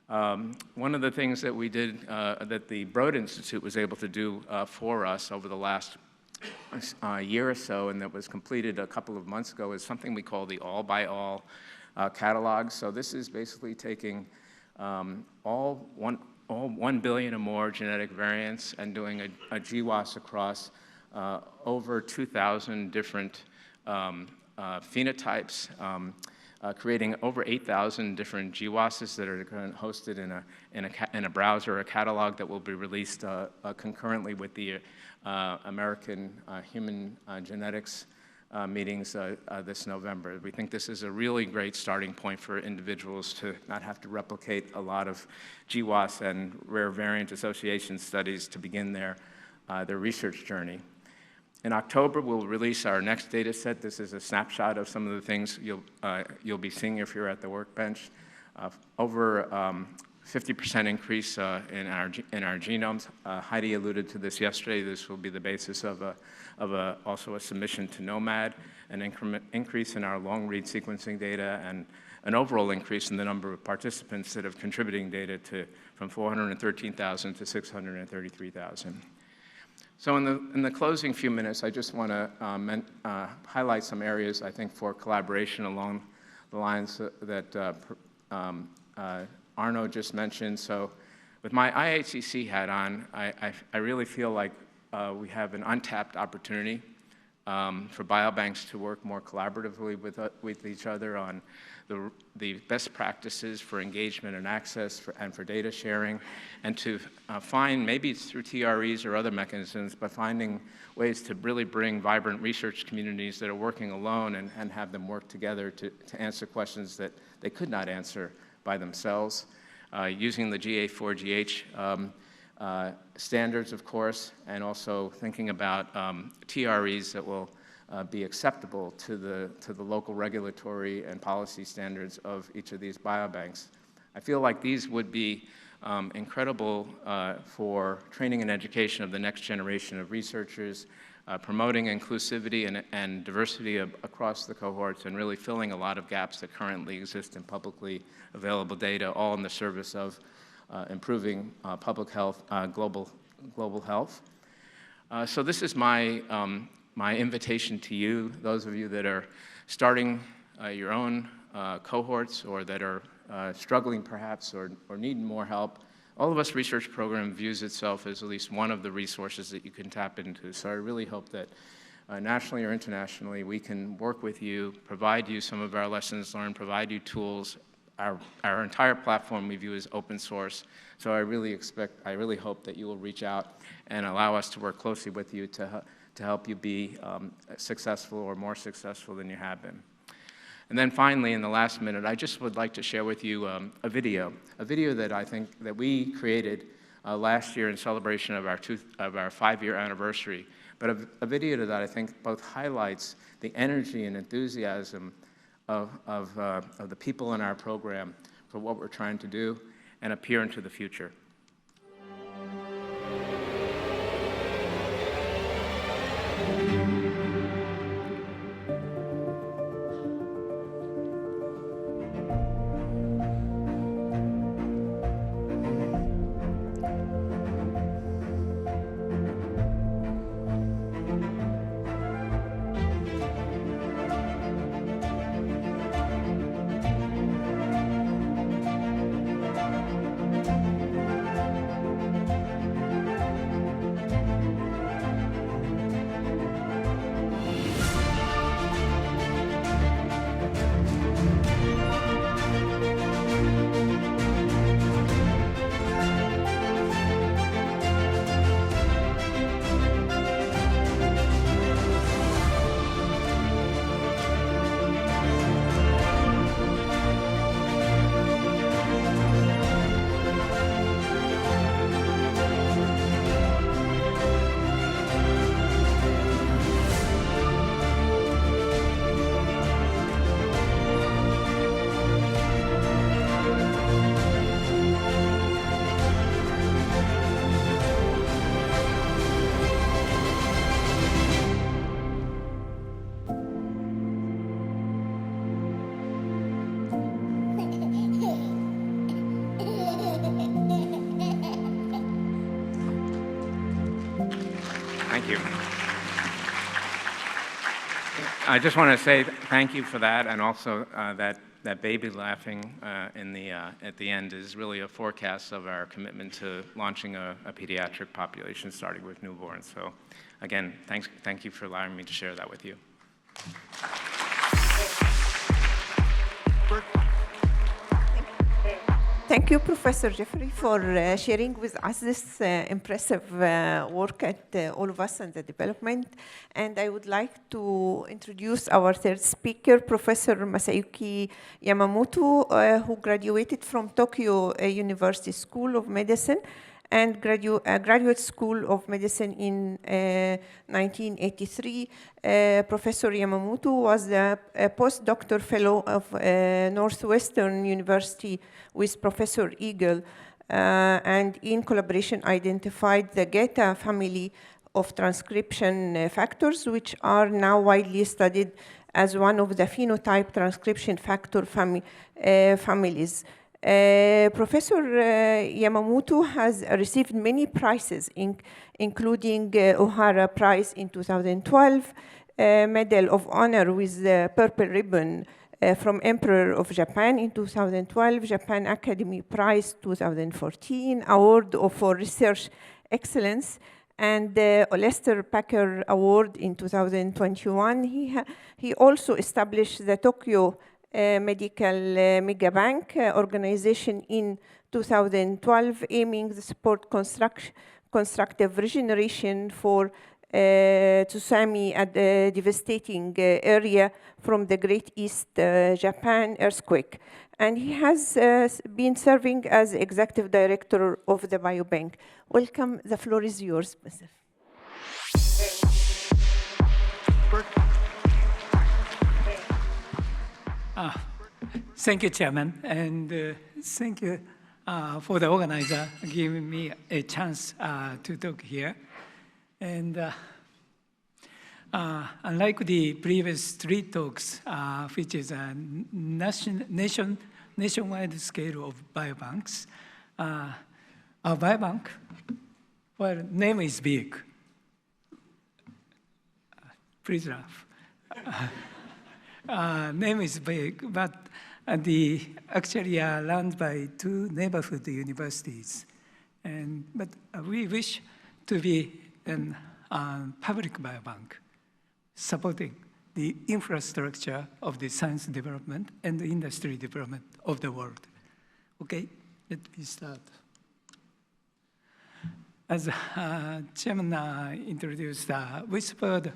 One of the things that we did, that the Broad Institute was able to do for us over the last year or so, and that was completed a couple of months ago, is something we call the all-by-all catalog. So this is basically taking all 1 billion or more genetic variants and doing a GWAS across over 2,000 different phenotypes, creating over 8,000 different GWASs that are hosted in a browser, a catalog that will be released concurrently with the American Human Genetics meetings this November. We think this is a really great starting point for individuals to not have to replicate a lot of GWAS and rare variant association studies to begin their research journey. In October, we'll release our next data set. This is a snapshot of some of the things you'll be seeing if you're at the workbench. Over 50% increase in our genomes. Heidi alluded to this yesterday. This will be the basis of also a submission to NOMAD, an increase in our long-read sequencing data, and an overall increase in the number of participants that have contributing data from 413,000 to 633,000. So in the closing few minutes, I just want to highlight some areas, I think, for collaboration along the lines that Arno just mentioned. So with my IHCC hat on, I really feel like we have an untapped opportunity for biobanks to work more collaboratively with each other on the best practices for engagement and access and for data sharing, and to find, maybe it's through TREs or other mechanisms, but finding ways to really bring vibrant research communities that are working alone and have them work together to answer questions that they could not answer by themselves, using the GA4GH standards, of course, and also thinking about TREs that will be acceptable to the local regulatory and policy standards of each of these biobanks. I feel like these would be incredible for training and education of the next generation of researchers, promoting inclusivity and diversity across the cohorts, and really filling a lot of gaps that currently exist in publicly available data, all in the service of improving public health, global health. So this is my invitation to you, those of you that are starting your own cohorts, or that are struggling perhaps or need more help. All of Us Research Program views itself as at least one of the resources that you can tap into. So I really hope that nationally or internationally, we can work with you, provide you some of our lessons learned, provide you tools. Our entire platform we view as open source. So I really hope that you will reach out and allow us to work closely with you to help you be successful or more successful than you have been. And then finally, in the last minute, I just would like to share with you a video that I think that we created last year in celebration of our 5-year anniversary, but a video that I think both highlights the energy and enthusiasm of the people in our program for what we're trying to do and a peer into the future. Thank you. I just want to say thank you for that, and also that baby laughing at the end is really a forecast of our commitment to launching a pediatric population starting with newborns. So again, thank you for allowing me to share that with you. Thank you, Professor Geoffrey, for sharing with us this impressive work at all of us and the development. And I would like to introduce our third speaker, Professor Masayuki Yamamoto, who graduated from Tokyo University School of Medicine and Graduate School of Medicine in 1983. Professor Yamamoto was a postdoctoral fellow of Northwestern University with Professor Eagle, and in collaboration identified the GETA family of transcription factors, which are now widely studied as one of the phenotype transcription factor families. Professor Yamamoto has received many prizes, including O'Hara Prize in 2012, Medal of Honor with the Purple Ribbon from Emperor of Japan in 2012, Japan Academy Prize 2014, Award for Research Excellence, and the Lester Packer Award in 2021. He also established the Tokyo Medical Megabank organization in 2012, aiming to support constructive regeneration for tsunami at the devastating area from the Great East Japan earthquake. And he has been serving as executive director of the Biobank. Welcome, the floor is yours, Mr. Thank you, Chairman, and thank you for the organizer giving me a chance to talk here. And unlike the previous three talks, which is a nationwide scale of biobanks, our biobank, well, name is big. Please laugh. Name is big, but actually run by two neighborhood universities. But we wish to be a public biobank, supporting the infrastructure of the science development and the industry development of the world. Okay, let me start. As Chairman introduced, we suffered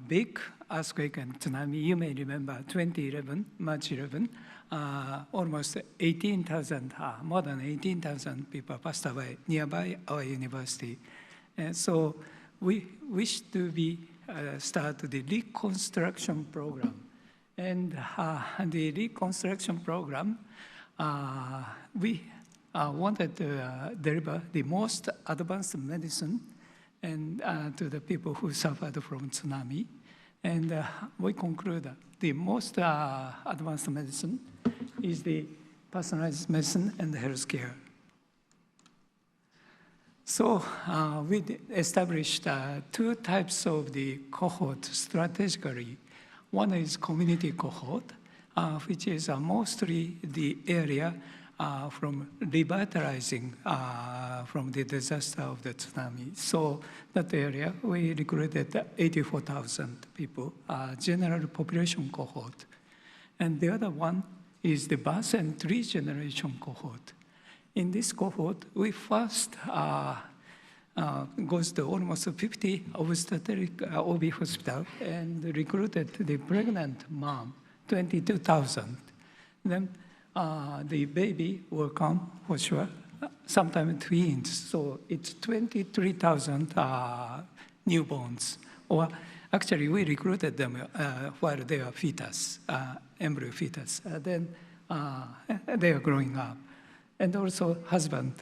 big earthquake and tsunami. You may remember 2011, March 11, almost 18,000, more than 18,000 people passed away nearby our university. And so we wish to start the reconstruction program. And the reconstruction program, we wanted to deliver the most advanced medicine and to the people who suffered from tsunami. And we conclude that the most advanced medicine is the personalized medicine and healthcare. So we established two types of the cohort strategically. One is community cohort, which is mostly the area from revitalizing from the disaster of the tsunami. So that area, we recruited 84,000 people, general population cohort. And the other one is the birth and regeneration cohort. In this cohort, we first goes to almost 50 obstetric OB hospital and recruited the pregnant mom, 22,000. Then the baby will come for sure, sometimes twins. So it's 23,000 newborns. Or actually, we recruited them while they are fetus, embryo fetus. Then they are growing up. And also husband.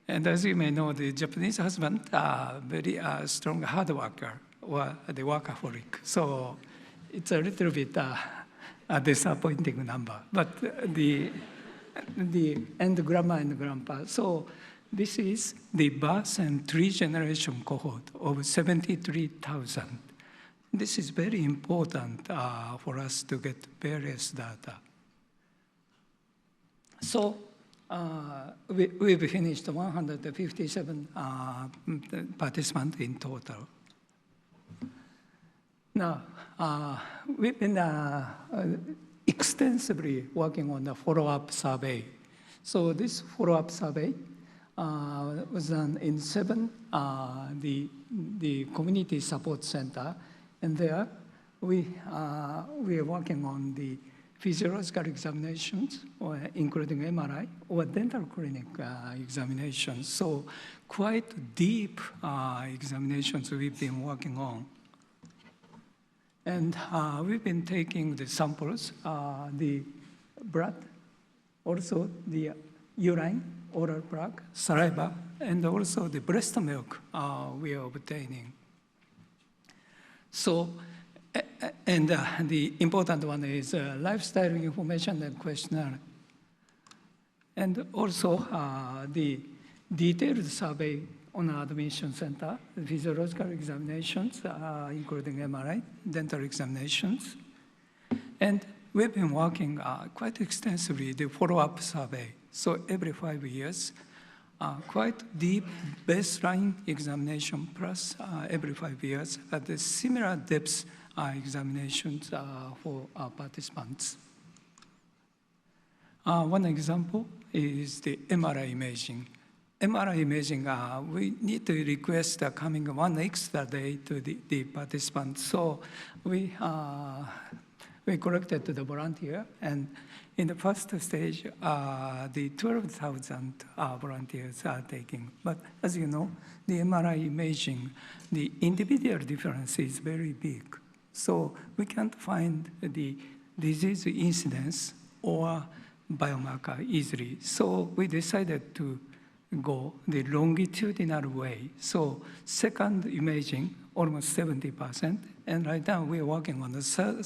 And as you may know, the Japanese husband are very strong hard worker, or the workaholic. So it's a little bit a disappointing number. But and grandma and grandpa. So this is the birth and regeneration cohort of 73,000. This is very important for us to get various data. So we've finished 157 participants in total. Now, we've been extensively working on the follow-up survey. So this follow-up survey was done in 7 the community support center, and there we are working on the physiological examinations, including MRI or dental clinic examinations. So quite deep examinations we've been working on. And we've been taking the samples, the blood, also the urine, oral plaque, saliva, and also the breast milk we are obtaining. So, and the important one is lifestyle information and questionnaire. And also the detailed survey on admission center, physiological examinations, including MRI, dental examinations. And we've been working quite extensively the follow-up survey. So every 5 years, quite deep baseline examination plus every 5 years at the similar depth examinations for participants. One example is the MRI imaging. MRI imaging, we need to request coming 1 extra day to the participants. So we collected the volunteer, and in the first stage, the 12,000 volunteers are taking. But as you know, the MRI imaging, the individual difference is very big. So we can't find the disease incidence or biomarker easily. So we decided to go the longitudinal way. So second imaging, almost 70%, and right now we are working on the third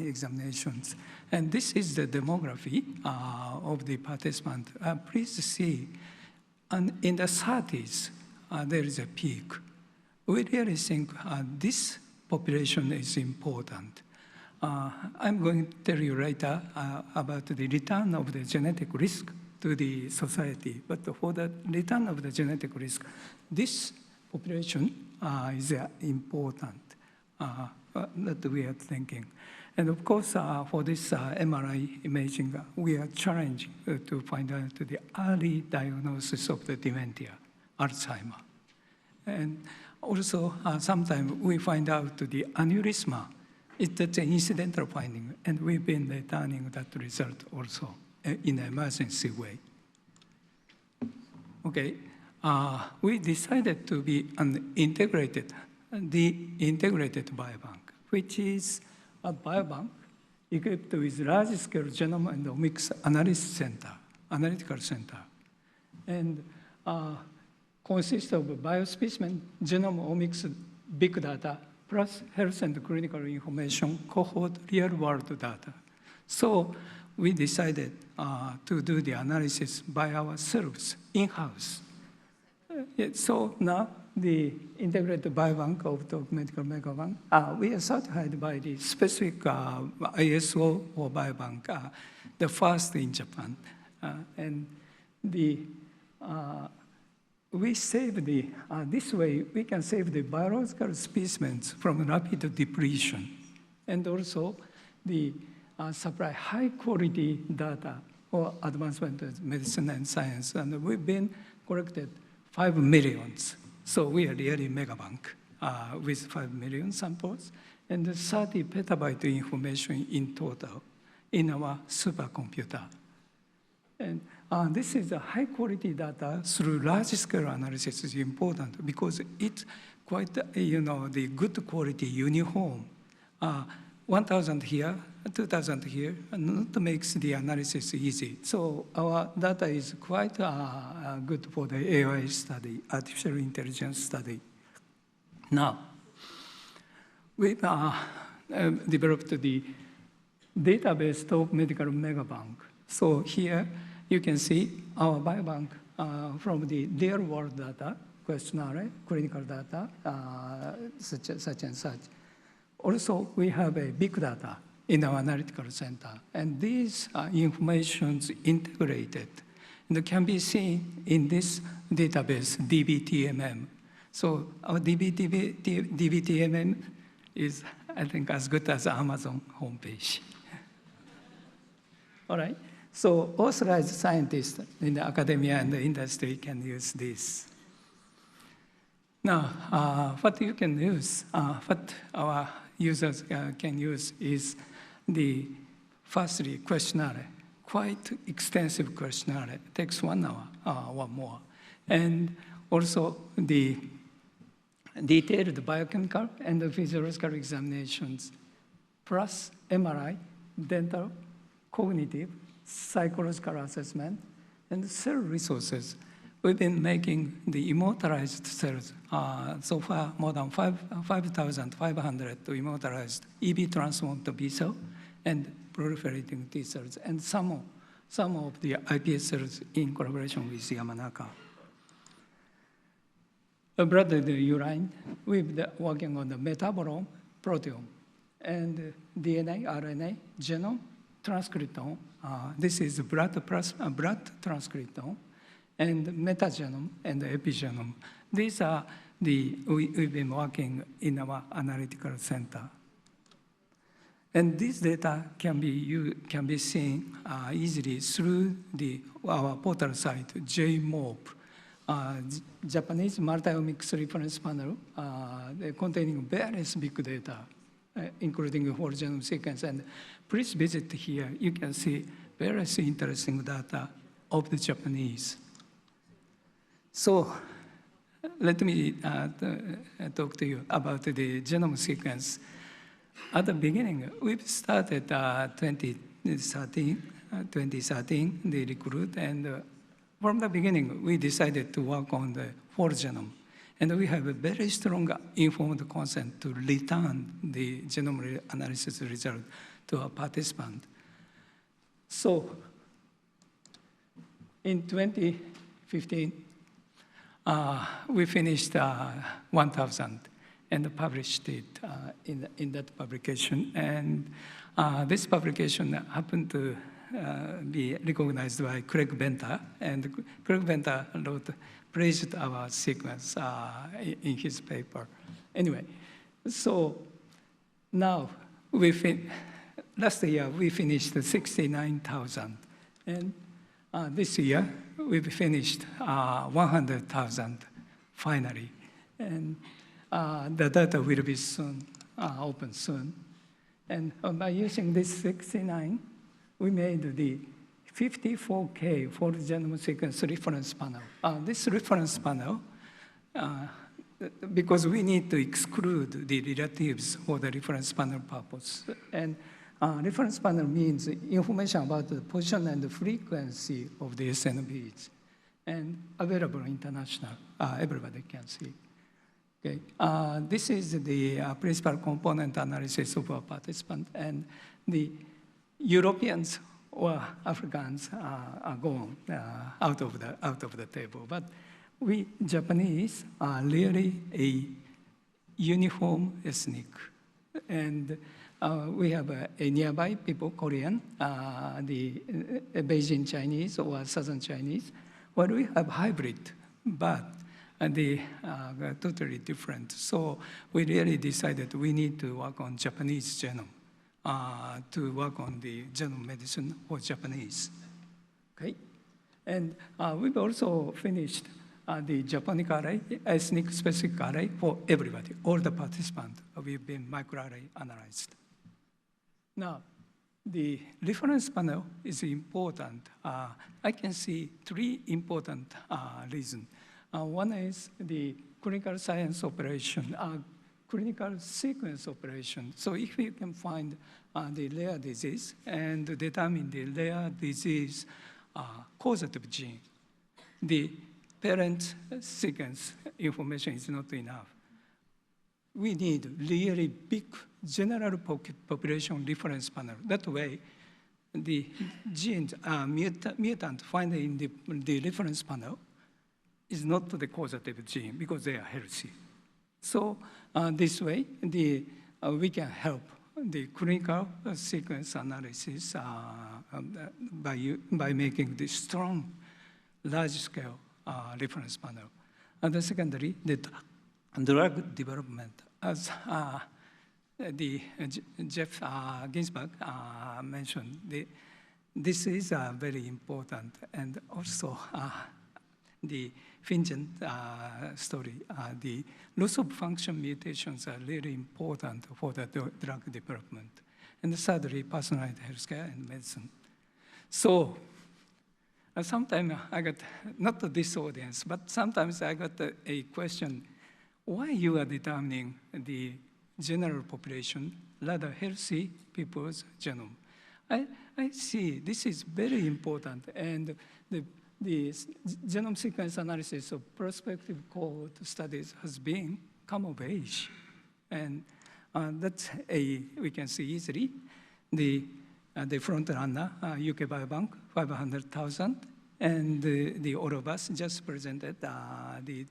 examinations. And this is the demography of the participant. Please see, and in the 30s, there is a peak. We really think this population is important. I'm going to tell you later about the return of the genetic risk to the society. But for the return of the genetic risk, this population is important that we are thinking. And of course, for this MRI imaging, we are challenged to find out the early diagnosis of the dementia, Alzheimer. And also, sometimes we find out the aneurysma. It's an incidental finding, and we've been returning that result also in an emergency way. Okay, we decided to be an integrated biobank, which is a biobank equipped with large-scale genome and omics analytical center, and consists of biospecimen, genome omics, big data, plus health and clinical information, cohort, real-world data. So we decided to do the analysis by ourselves, in-house. So now the integrated biobank of the medical Megabank, we are certified by the specific ISO for biobank, the first in Japan. And we save this way, we can save the biological specimens from rapid depletion, and also the supply high-quality data for advancement of medicine and science. And we've been collected 5 million. So we are really Megabank with 5 million samples, and 30 petabyte information in total in our supercomputer. And this is a high-quality data through large-scale analysis is important because it's quite, the good quality uniform. 1,000 here, 2,000 here, and that makes the analysis easy. So our data is quite good for the AI study, artificial intelligence study. Now, we've developed the database of medical Megabank. So here, you can see our biobank from the real-world data, questionnaire, clinical data, such and such. Also, we have a big data in our analytical center, and these informations integrated and can be seen in this database, DBTMM. So our DBTMM is, I think, as good as Amazon homepage. All right. So authorized scientists in the academia and the industry can use this. Now, what you can use, what our users can use is the firstly questionnaire, quite extensive questionnaire. It takes 1 hour or more. And also the detailed biochemical and the physiological examinations, plus MRI, dental, cognitive, psychological assessment, and cell resources. We've been making the immortalized cells so far more than 5,500 immortalized EB transformed B cell and proliferating T cells, and some of the iPS cells in collaboration with Yamanaka. Blood urine, we've been working on the metabolome, proteome, and DNA, RNA, genome, transcriptome. This is blood transcriptome, and metagenome and epigenome. These are we've been working in our analytical center. And this data can be seen easily through our portal site, JMOP, Japanese multi-omics reference panel containing various big data, including whole genome sequence. And please visit here. You can see various interesting data of the Japanese. So let me talk to you about the genome sequence. At the beginning, we've started 2013, the recruit, and from the beginning, we decided to work on the whole genome. And we have a very strong informed consent to return the genome analysis result to our participant. So in 2015, we finished 1,000 and published it in that publication. And this publication happened to be recognized by Craig Venter, and Craig Venter praised our sequence in his paper. Anyway, so now last year we finished 69,000, and this year we've finished 100,000 finally, and the data will be soon open soon. And by using this 69, we made the 54K whole genome sequence reference panel. This reference panel, because we need to exclude the relatives for the reference panel purpose. And reference panel means information about the position and the frequency of the SNPs, and available international, everybody can see. Okay. This is the principal component analysis of our participant, and the Europeans or Africans are gone out of the table. But we Japanese are really a uniform ethnic, and we have a nearby people, Korean, the Beijing Chinese or Southern Chinese. Well, we have hybrid, but they are totally different. So we really decided we need to work on Japanese genome, to work on the genome medicine for Japanese. Okay? And we've also finished the Japonic array, ethnic specific array for everybody, all the participants. We've been microarray analyzed. Now, the reference panel is important. I can see 3 important reasons. One is the clinical science operation, clinical sequence operation. So if you can find the rare disease and determine the rare disease causative gene, the parent sequence information is not enough. We need really big general population reference panel. That way, the genes mutant found in the reference panel is not the causative gene because they are healthy. So this way, we can help the clinical sequence analysis by making the strong, large-scale reference panel. And the secondary, the drug development, as Ginsburg mentioned, this is very important. And also, the FinnGen story, the loss of function mutations are really important for the drug development. And thirdly, personalized healthcare and medicine. So sometimes I got, not this audience, but sometimes I got a question, why you are determining the general population, rather healthy people's genome? I see this is very important, and the genome sequence analysis of prospective cohort studies has been come of age. And that's we can see easily. The front runner, UK Biobank, 500,000, and the all of us just presented the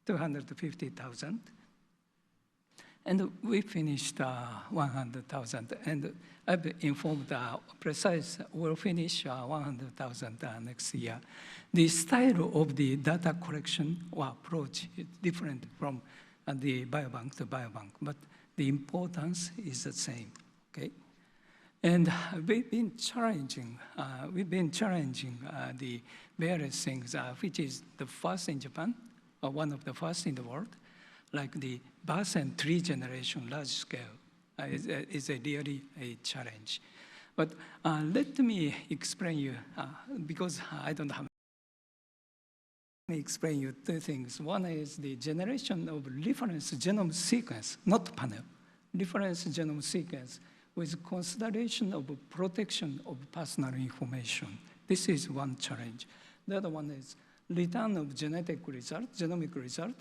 250,000. And we finished 100,000, and I've been informed precise we'll finish 100,000 next year. The style of the data collection or approach is different from the biobank to biobank, but the importance is the same, okay? And we've been challenging the various things, which is the first in Japan, one of the first in the world, like the birth and tree generation large scale is really a challenge. But let me explain you, because I don't have, let me explain you two things. One is the generation of reference genome sequence, not panel, reference genome sequence with consideration of protection of personal information. This is one challenge. The other one is return of genetic result, genomic result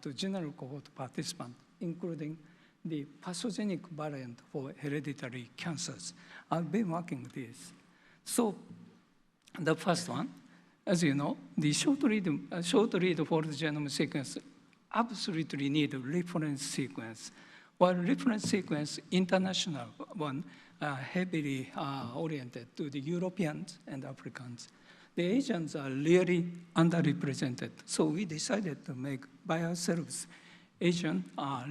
to general cohort participant, including the pathogenic variant for hereditary cancers. I've been working with this. So the first one, as you know, the short read for the genome sequence absolutely need a reference sequence. While reference sequence, international one, heavily oriented to the Europeans and Africans. The Asians are really underrepresented. So we decided to make by ourselves Asian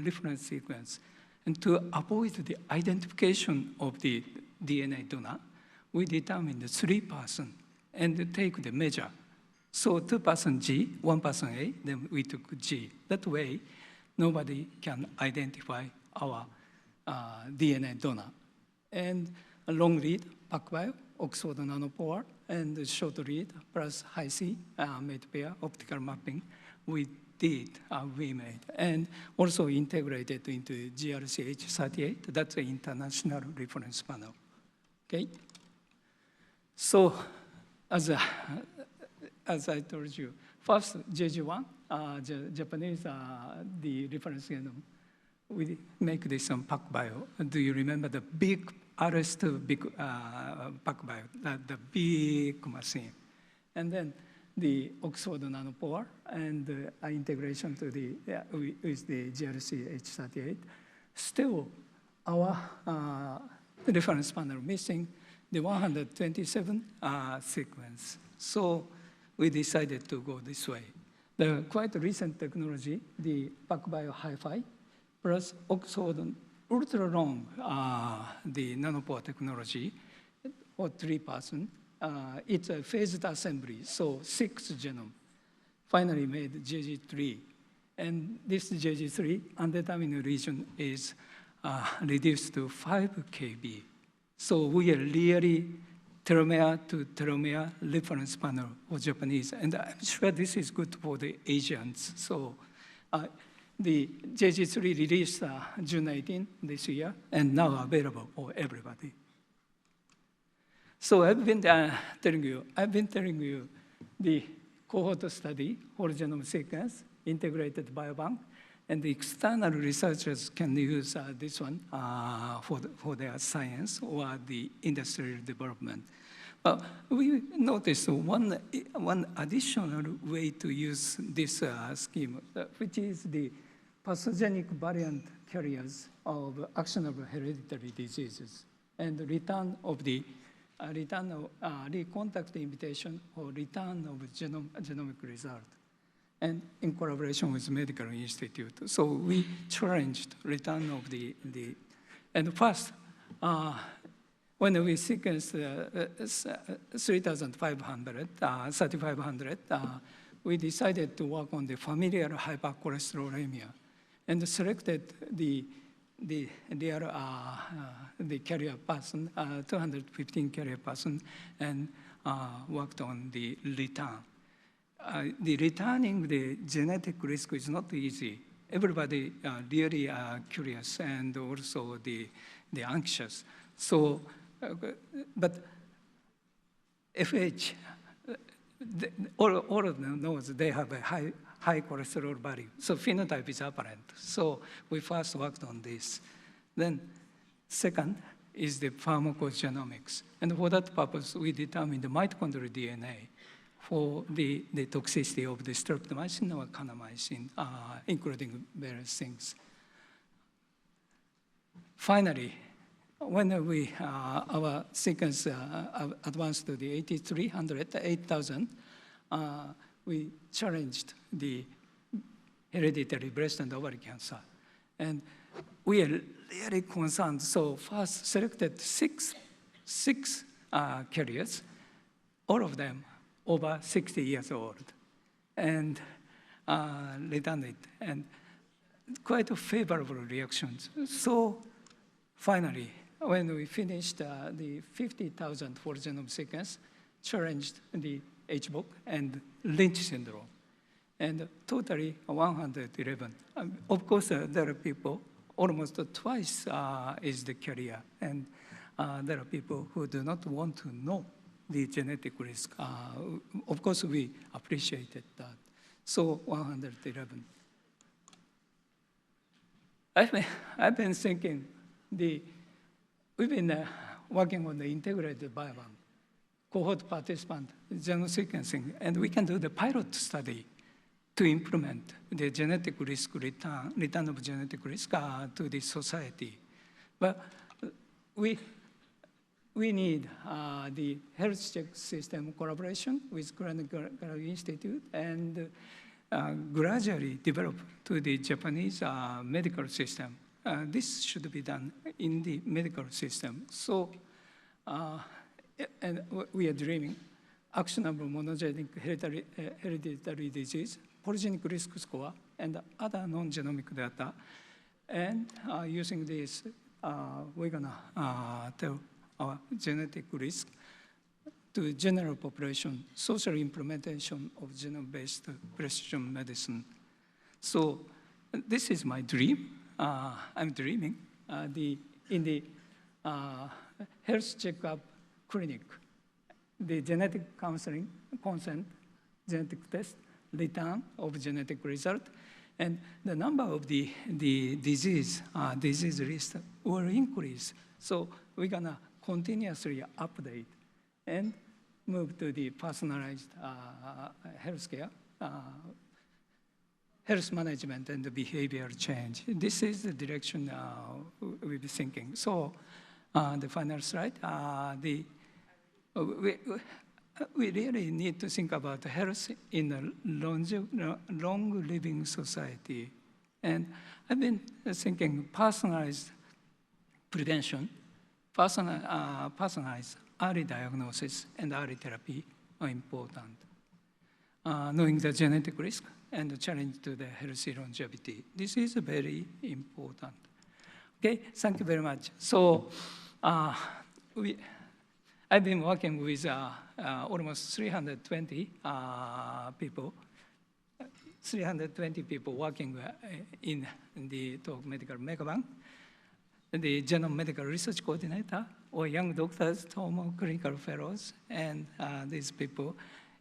reference sequence. And to avoid the identification of the DNA donor, we determined 3 persons and take the measure. So 2 persons G, 1 person A, then we took G. That way, nobody can identify our DNA donor. And a long read, PacBio, Oxford nanopore, and short read plus high-C made pair optical mapping we made, and also integrated into GRC H38. That's an international reference panel. Okay. So, as I told you, first JG1, Japanese the reference genome. We make this on PacBio. Do you remember the big RS2 big PacBio, the big machine? And then the Oxford nanopore and integration to the with the GRC H38. Still, our reference panel missing the 127 sequence. So we decided to go this way. The quite recent technology, the PacBio Hi-Fi, plus Oxford ultra-long, the nanopore technology for 3 persons. It's a phased assembly, so 6 genome. Finally made JG3. And this JG3 undetermined region is reduced to 5 kb. So we are really telomere to telomere reference panel for Japanese. And I'm sure this is good for the Asians. So the JG3 released June 18 this year, and now available for everybody. So I've been telling you the cohort study, whole genome sequence, integrated biobank, and the external researchers can use this one for their science or the industrial development. But we noticed one additional way to use this scheme, which is the pathogenic variant carriers of actionable hereditary diseases and return of the recontact invitation or return of genomic result, and in collaboration with medical institute. So we challenged return of and first, when we sequenced 3,500, we decided to work on the familial hypercholesterolemia and selected the carrier person, 215 carrier person, and worked on the return. The returning the genetic risk is not easy. Everybody really curious and also the anxious. So, but FH, all of them knows they have a high cholesterol value. So phenotype is apparent. So we first worked on this. Then second is the pharmacogenomics. And for that purpose, we determined the mitochondrial DNA for the toxicity of the streptomycin or kanamycin, including various things. Finally, when our sequence advanced to the 8,000, we challenged the hereditary breast and ovary cancer. And we are really concerned. So first selected six carriers, all of them over 60 years old, and returned it, and quite a favorable reactions. So finally, when we finished the 50,000 whole genome sequence, challenged the HBOC and Lynch syndrome, and totally 111. Of course, there are people, almost twice is the carrier, and there are people who do not want to know the genetic risk. Of course, we appreciated that. So 111. I've been thinking, we've been working on the integrated biobank, cohort participant genome sequencing, and we can do the pilot study to implement the genetic risk return of genetic risk to the society. But we need the health check system collaboration with Clinical Institute and gradually develop to the Japanese medical system. This should be done in the medical system. So, and we are dreaming actionable monogenic hereditary disease, polygenic risk score, and other non-genomic data. And using this, we're gonna tell our genetic risk to general population, social implementation of genome-based precision medicine. So this is my dream. I'm dreaming in the health checkup clinic, the genetic counseling, consent, genetic test, return of genetic result, and the number of the disease list will increase. So we're gonna continuously update and move to the personalized healthcare, health management and the behavioral change. This is the direction we'll be thinking. So the final slide, we really need to think about health in a long living society. And I've been thinking personalized prevention, personalized early diagnosis and early therapy are important. Knowing the genetic risk and the challenge to the healthy longevity. This is very important. Okay, thank you very much. So I've been working with almost 320 people, 320 people working in the Tohoku Medical Megabank, the Genome Medical Research Coordinator, or young doctors, Tomo clinical fellows, and these people,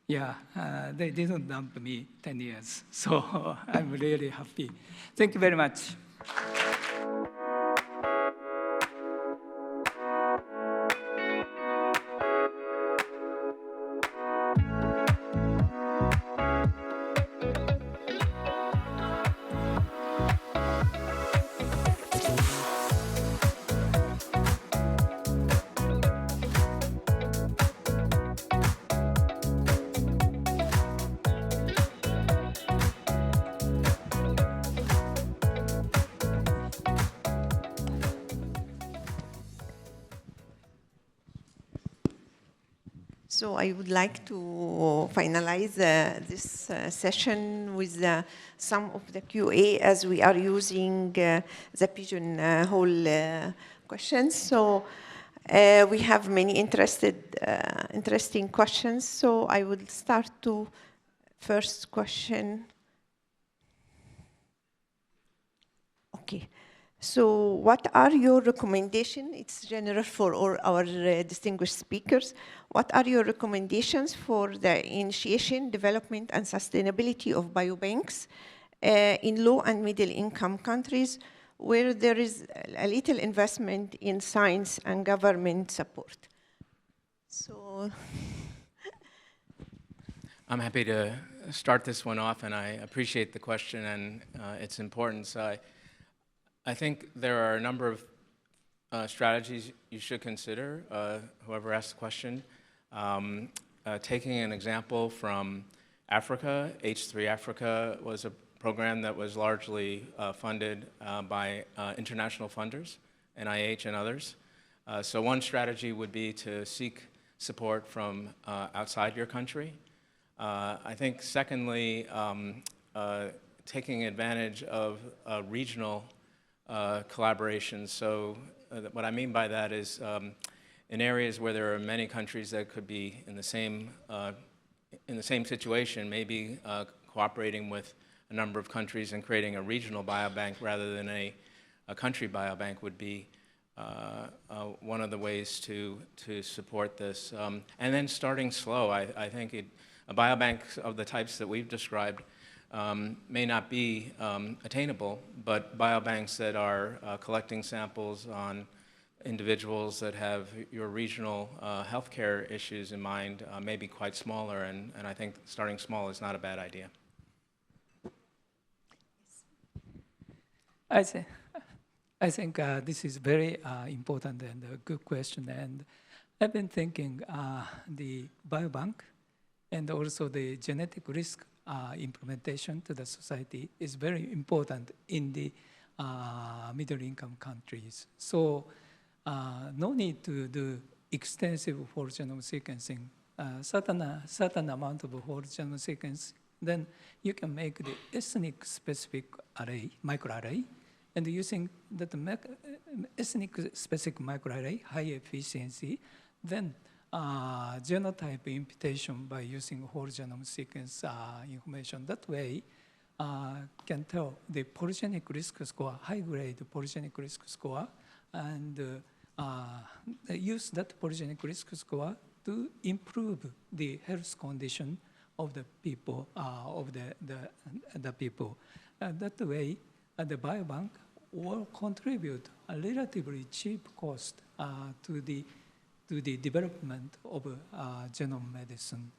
they didn't dump me 10 years. So I'm really happy. Thank you very much. So I would like to finalize this session with some of the QA as we are using the pigeonhole questions. So we have many interesting questions. So I will start to first question. Okay. So what are your recommendations? It's general for all our distinguished speakers. What are your recommendations for the initiation, development, and sustainability of biobanks in low and middle income countries where there is a little investment in science and government support? So I'm happy to start this one off, and I appreciate the question and its importance. I think there are a number of strategies you should consider, whoever asked the question. Taking an example from Africa, H3 Africa was a program that was largely funded by international funders, NIH and others. So one strategy would be to seek support from outside your country. I think secondly, taking advantage of regional collaboration. So what I mean by that is in areas where there are many countries that could be in the same situation, maybe cooperating with a number of countries and creating a regional biobank rather than a country biobank would be one of the ways to support this. And then starting slow. I think a biobank of the types that we've described may not be attainable, but biobanks that are collecting samples on individuals that have your regional healthcare issues in mind may be quite smaller, and I think starting small is not a bad idea. I think this is very important and a good question, and I've been thinking the biobank and also the genetic risk implementation to the society is very important in the middle-income countries. So no need to do extensive whole genome sequencing, certain amount of whole genome sequence, then you can make the ethnic-specific array, microarray, and using that ethnic-specific microarray, high efficiency, then genotype imputation by using whole genome sequence information. That way, can tell the polygenic risk score, high-grade polygenic risk score, and use that polygenic risk score to improve the health condition of the people, the people. That way, the biobank will contribute a relatively cheap cost to the development of genome medicine.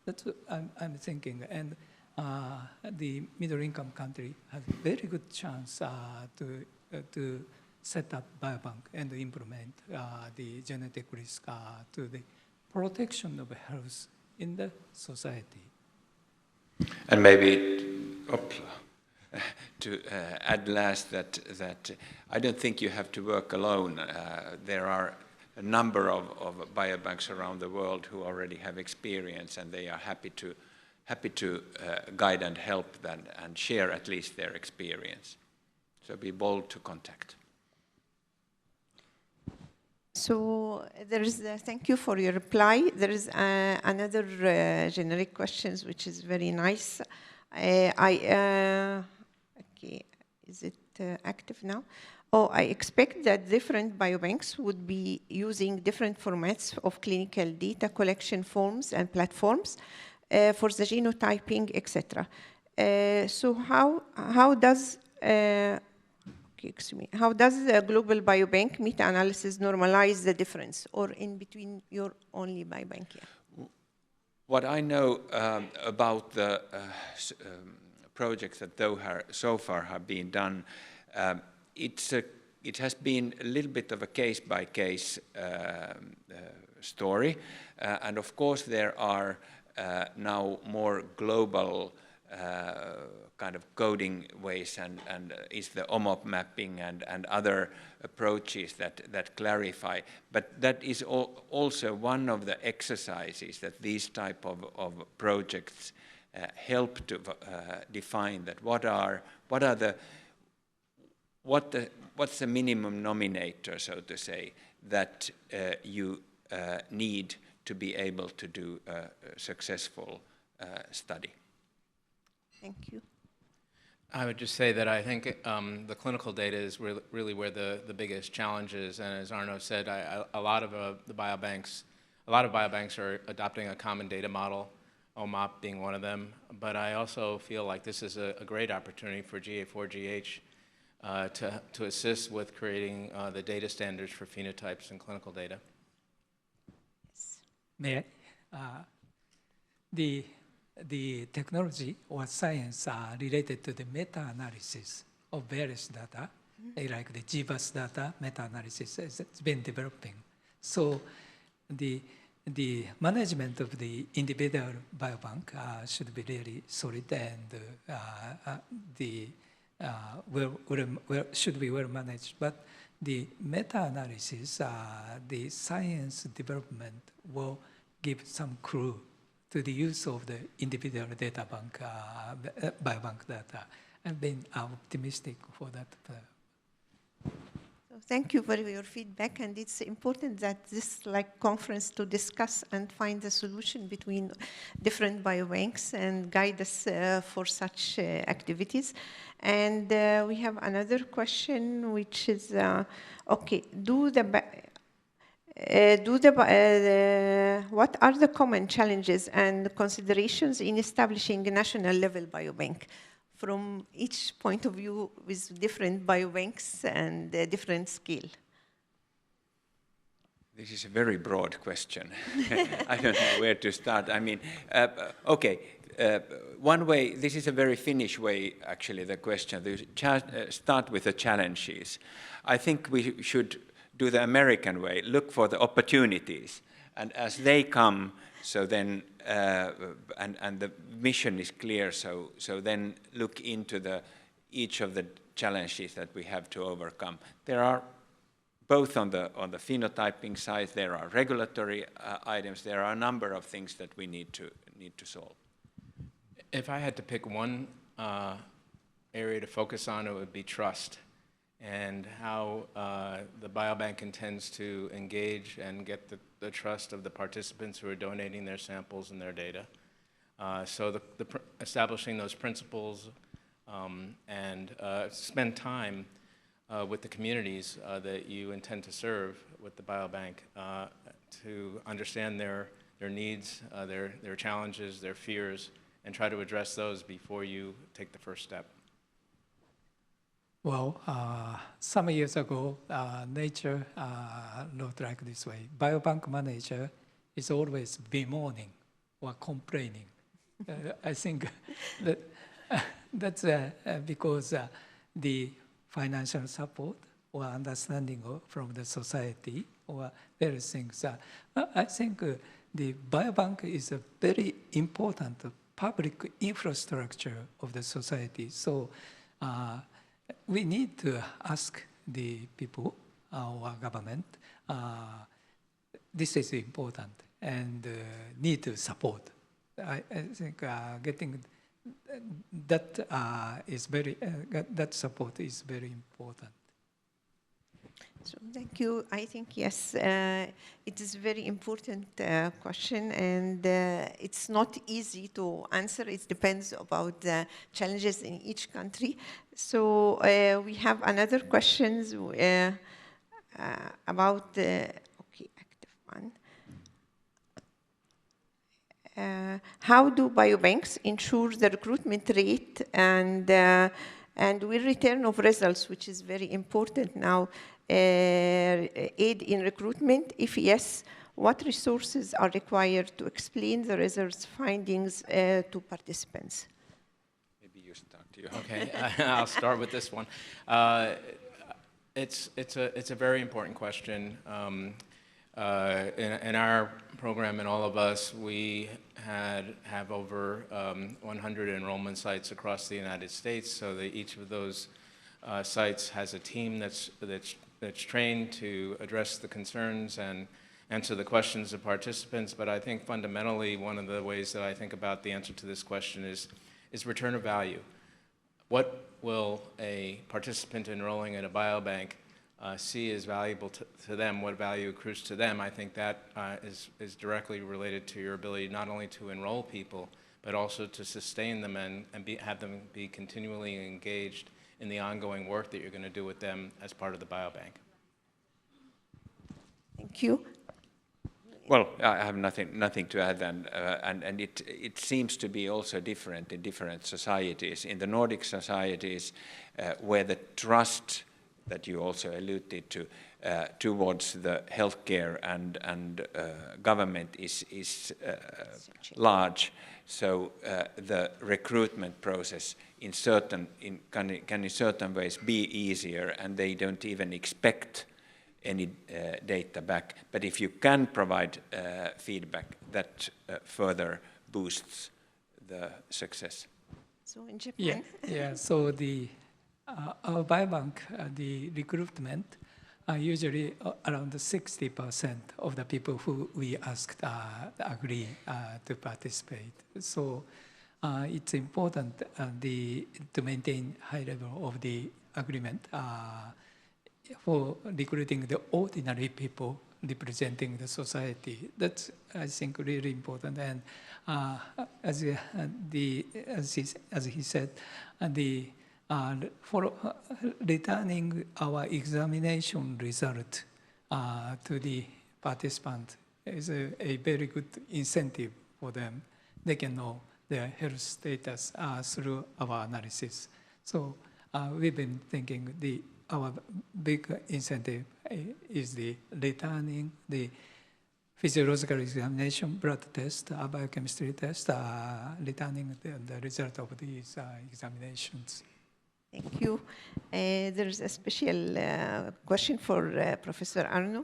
That's what I'm thinking. And the middle-income country has a very good chance to set up biobank and implement the genetic risk to the protection of health in the society. And maybe to add last that I don't think you have to work alone. There are a number of biobanks around the world who already have experience, and they are happy to guide and help them and share at least their experience. So be bold to contact. So there is thank you for your reply. There is another generic questions which is very nice. Okay, is it active now? Oh, I expect that different biobanks would be using different formats of clinical data collection forms and platforms for the genotyping, etc. So how does how does the global biobank meta-analysis normalize the difference, or in between your only biobank? Yeah. What I know about the projects that so far have been done, it has been a little bit of a case-by-case story, and of course there are now more global kind of coding ways, and is the OMOP mapping and other approaches that clarify. But that is also one of the exercises that these type of projects help to define, that what's the minimum nominator, so to say, that you need to be able to do a successful study. Thank you. I would just say that I think the clinical data is really where the biggest challenge is, and as Arno said, a lot of biobanks are adopting a common data model, OMOP being one of them. But I also feel like this is a great opportunity for GA4GH to assist with creating the data standards for phenotypes and clinical data. May I? The technology or science related to the meta-analysis of various data, like the GBAS data, meta-analysis, it's been developing. So the management of the individual biobank should be really solid, and should be well managed. But the meta-analysis, the science development will give some clue to the use of the individual data bank, biobank data. I've been optimistic for that. So thank you for your feedback, and it's important that this conference to discuss and find a solution between different biobanks and guide us for such activities. And we have another question, which is, okay, what are the common challenges and considerations in establishing a national level biobank from each point of view with different biobanks and different scale? This is a very broad question. I don't know where to start. I mean, okay, one way, this is a very Finnish way, actually, the question. Start with the challenges. I think we should do the American way, look for the opportunities, and as they come, so then, and the mission is clear, so then look into each of the challenges that we have to overcome. There are both on the phenotyping side, there are regulatory items, there are a number of things that we need to solve. If I had to pick one area to focus on, it would be trust, and how the biobank intends to engage and get the trust of the participants who are donating their samples and their data. So establishing those principles and spend time with the communities that you intend to serve with the biobank to understand their needs, their challenges, their fears, and try to address those before you take the first step. Well, some years ago, Nature wrote like this way: biobank manager is always bemoaning or complaining. I think that's because the financial support or understanding from the society or various things. I think the biobank is a very important public infrastructure of the society. So we need to ask the people, our government, this is important and need to support. I think getting that that support is very important. So thank you. I think, yes, it is a very important question, and it's not easy to answer. It depends about the challenges in each country. So we have another questions about the, okay, active one. How do biobanks ensure the recruitment rate and will return of results, which is very important now, aid in recruitment? If yes, what resources are required to explain the results findings to participants? Maybe you start. Okay, I'll start with this one. It's a very important question. In our program, and all of us, we have over 100 enrollment sites across the United States, so that each of those sites has a team that's trained to address the concerns and answer the questions of participants. But I think fundamentally, one of the ways that I think about the answer to this question is return of value. What will a participant enrolling in a biobank see as valuable to them? What value accrues to them? I think that is directly related to your ability not only to enroll people, but also to sustain them and have them be continually engaged in the ongoing work that you're going to do with them as part of the biobank. Thank you. Well, I have nothing to add, and it seems to be also different in different societies. In the Nordic societies, where the trust that you also alluded to towards the healthcare and government is large, so the recruitment process can in certain ways be easier, and they don't even expect any data back. But if you can provide feedback, that further boosts the success. So in Japan? Yeah. So our biobank, the recruitment, usually around 60% of the people who we asked agree to participate. So it's important to maintain high level of the agreement for recruiting the ordinary people representing the society. That's, I think, really important. And as he said, for returning our examination result to the participant is a very good incentive for them. They can know their health status through our analysis. So we've been thinking our big incentive is the returning the physiological examination, blood test, biochemistry test, returning the result of these examinations. Thank you. There's a special question for Professor Aarno.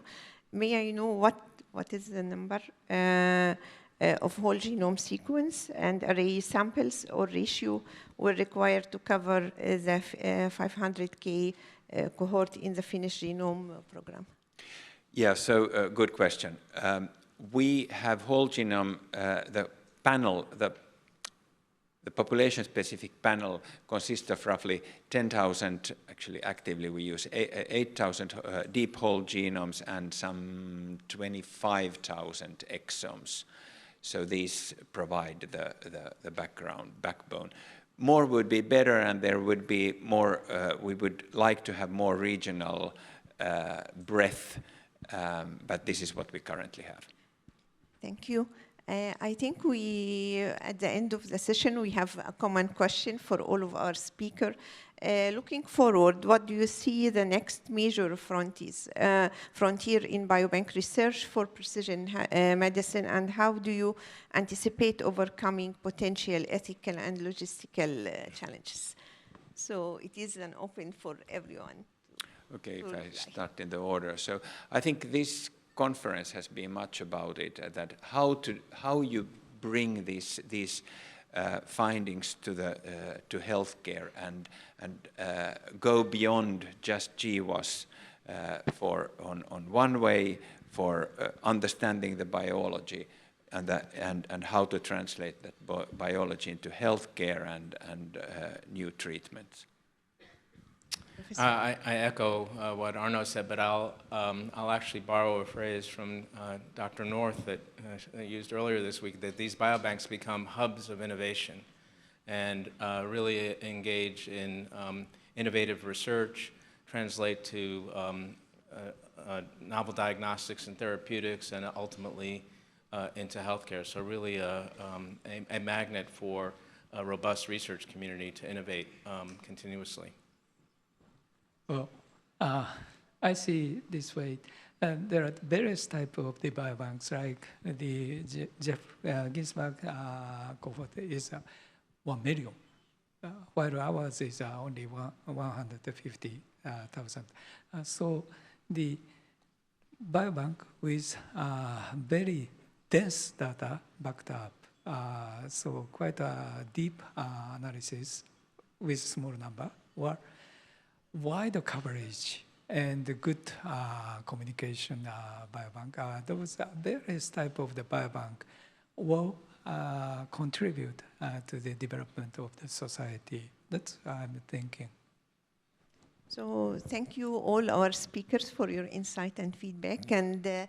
May I know what is the number of whole genome sequence and array samples or ratio were required to cover the 500K cohort in the Finnish genome program? Yeah, so good question. We have whole genome, the panel, the population-specific panel consists of roughly 10,000, actually actively we use 8,000 deep whole genomes and some 25,000 exomes. So these provide the backbone. More would be better, and there would be more, we would like to have more regional breadth, but this is what we currently have. Thank you. I think at the end of the session, we have a common question for all of our speakers. Looking forward, what do you see the next major frontier in biobank research for precision medicine, and how do you anticipate overcoming potential ethical and logistical challenges? So it is an open for everyone. Okay, if I start in the order. So I think this conference has been much about it, that how you bring these findings to healthcare and go beyond just GWAS on one way for understanding the biology and how to translate that biology into healthcare and new treatments. I echo what Aarno said, but I'll actually borrow a phrase from Dr. North that I used earlier this week, that these biobanks become hubs of innovation and really engage in innovative research, translate to novel diagnostics and therapeutics, and ultimately into healthcare. So really a magnet for a robust research community to innovate continuously. Well, I see this way. There are various types of the biobanks, like the Ginsburg cohort is 1 million, while ours is only 150,000. So biobank with very dense data backed up. So quite a deep analysis with small number, or wide coverage and good communication biobank. Those various type of the biobank will contribute to the development of the society. That's what I'm thinking. So thank you all our speakers for your insight and feedback. And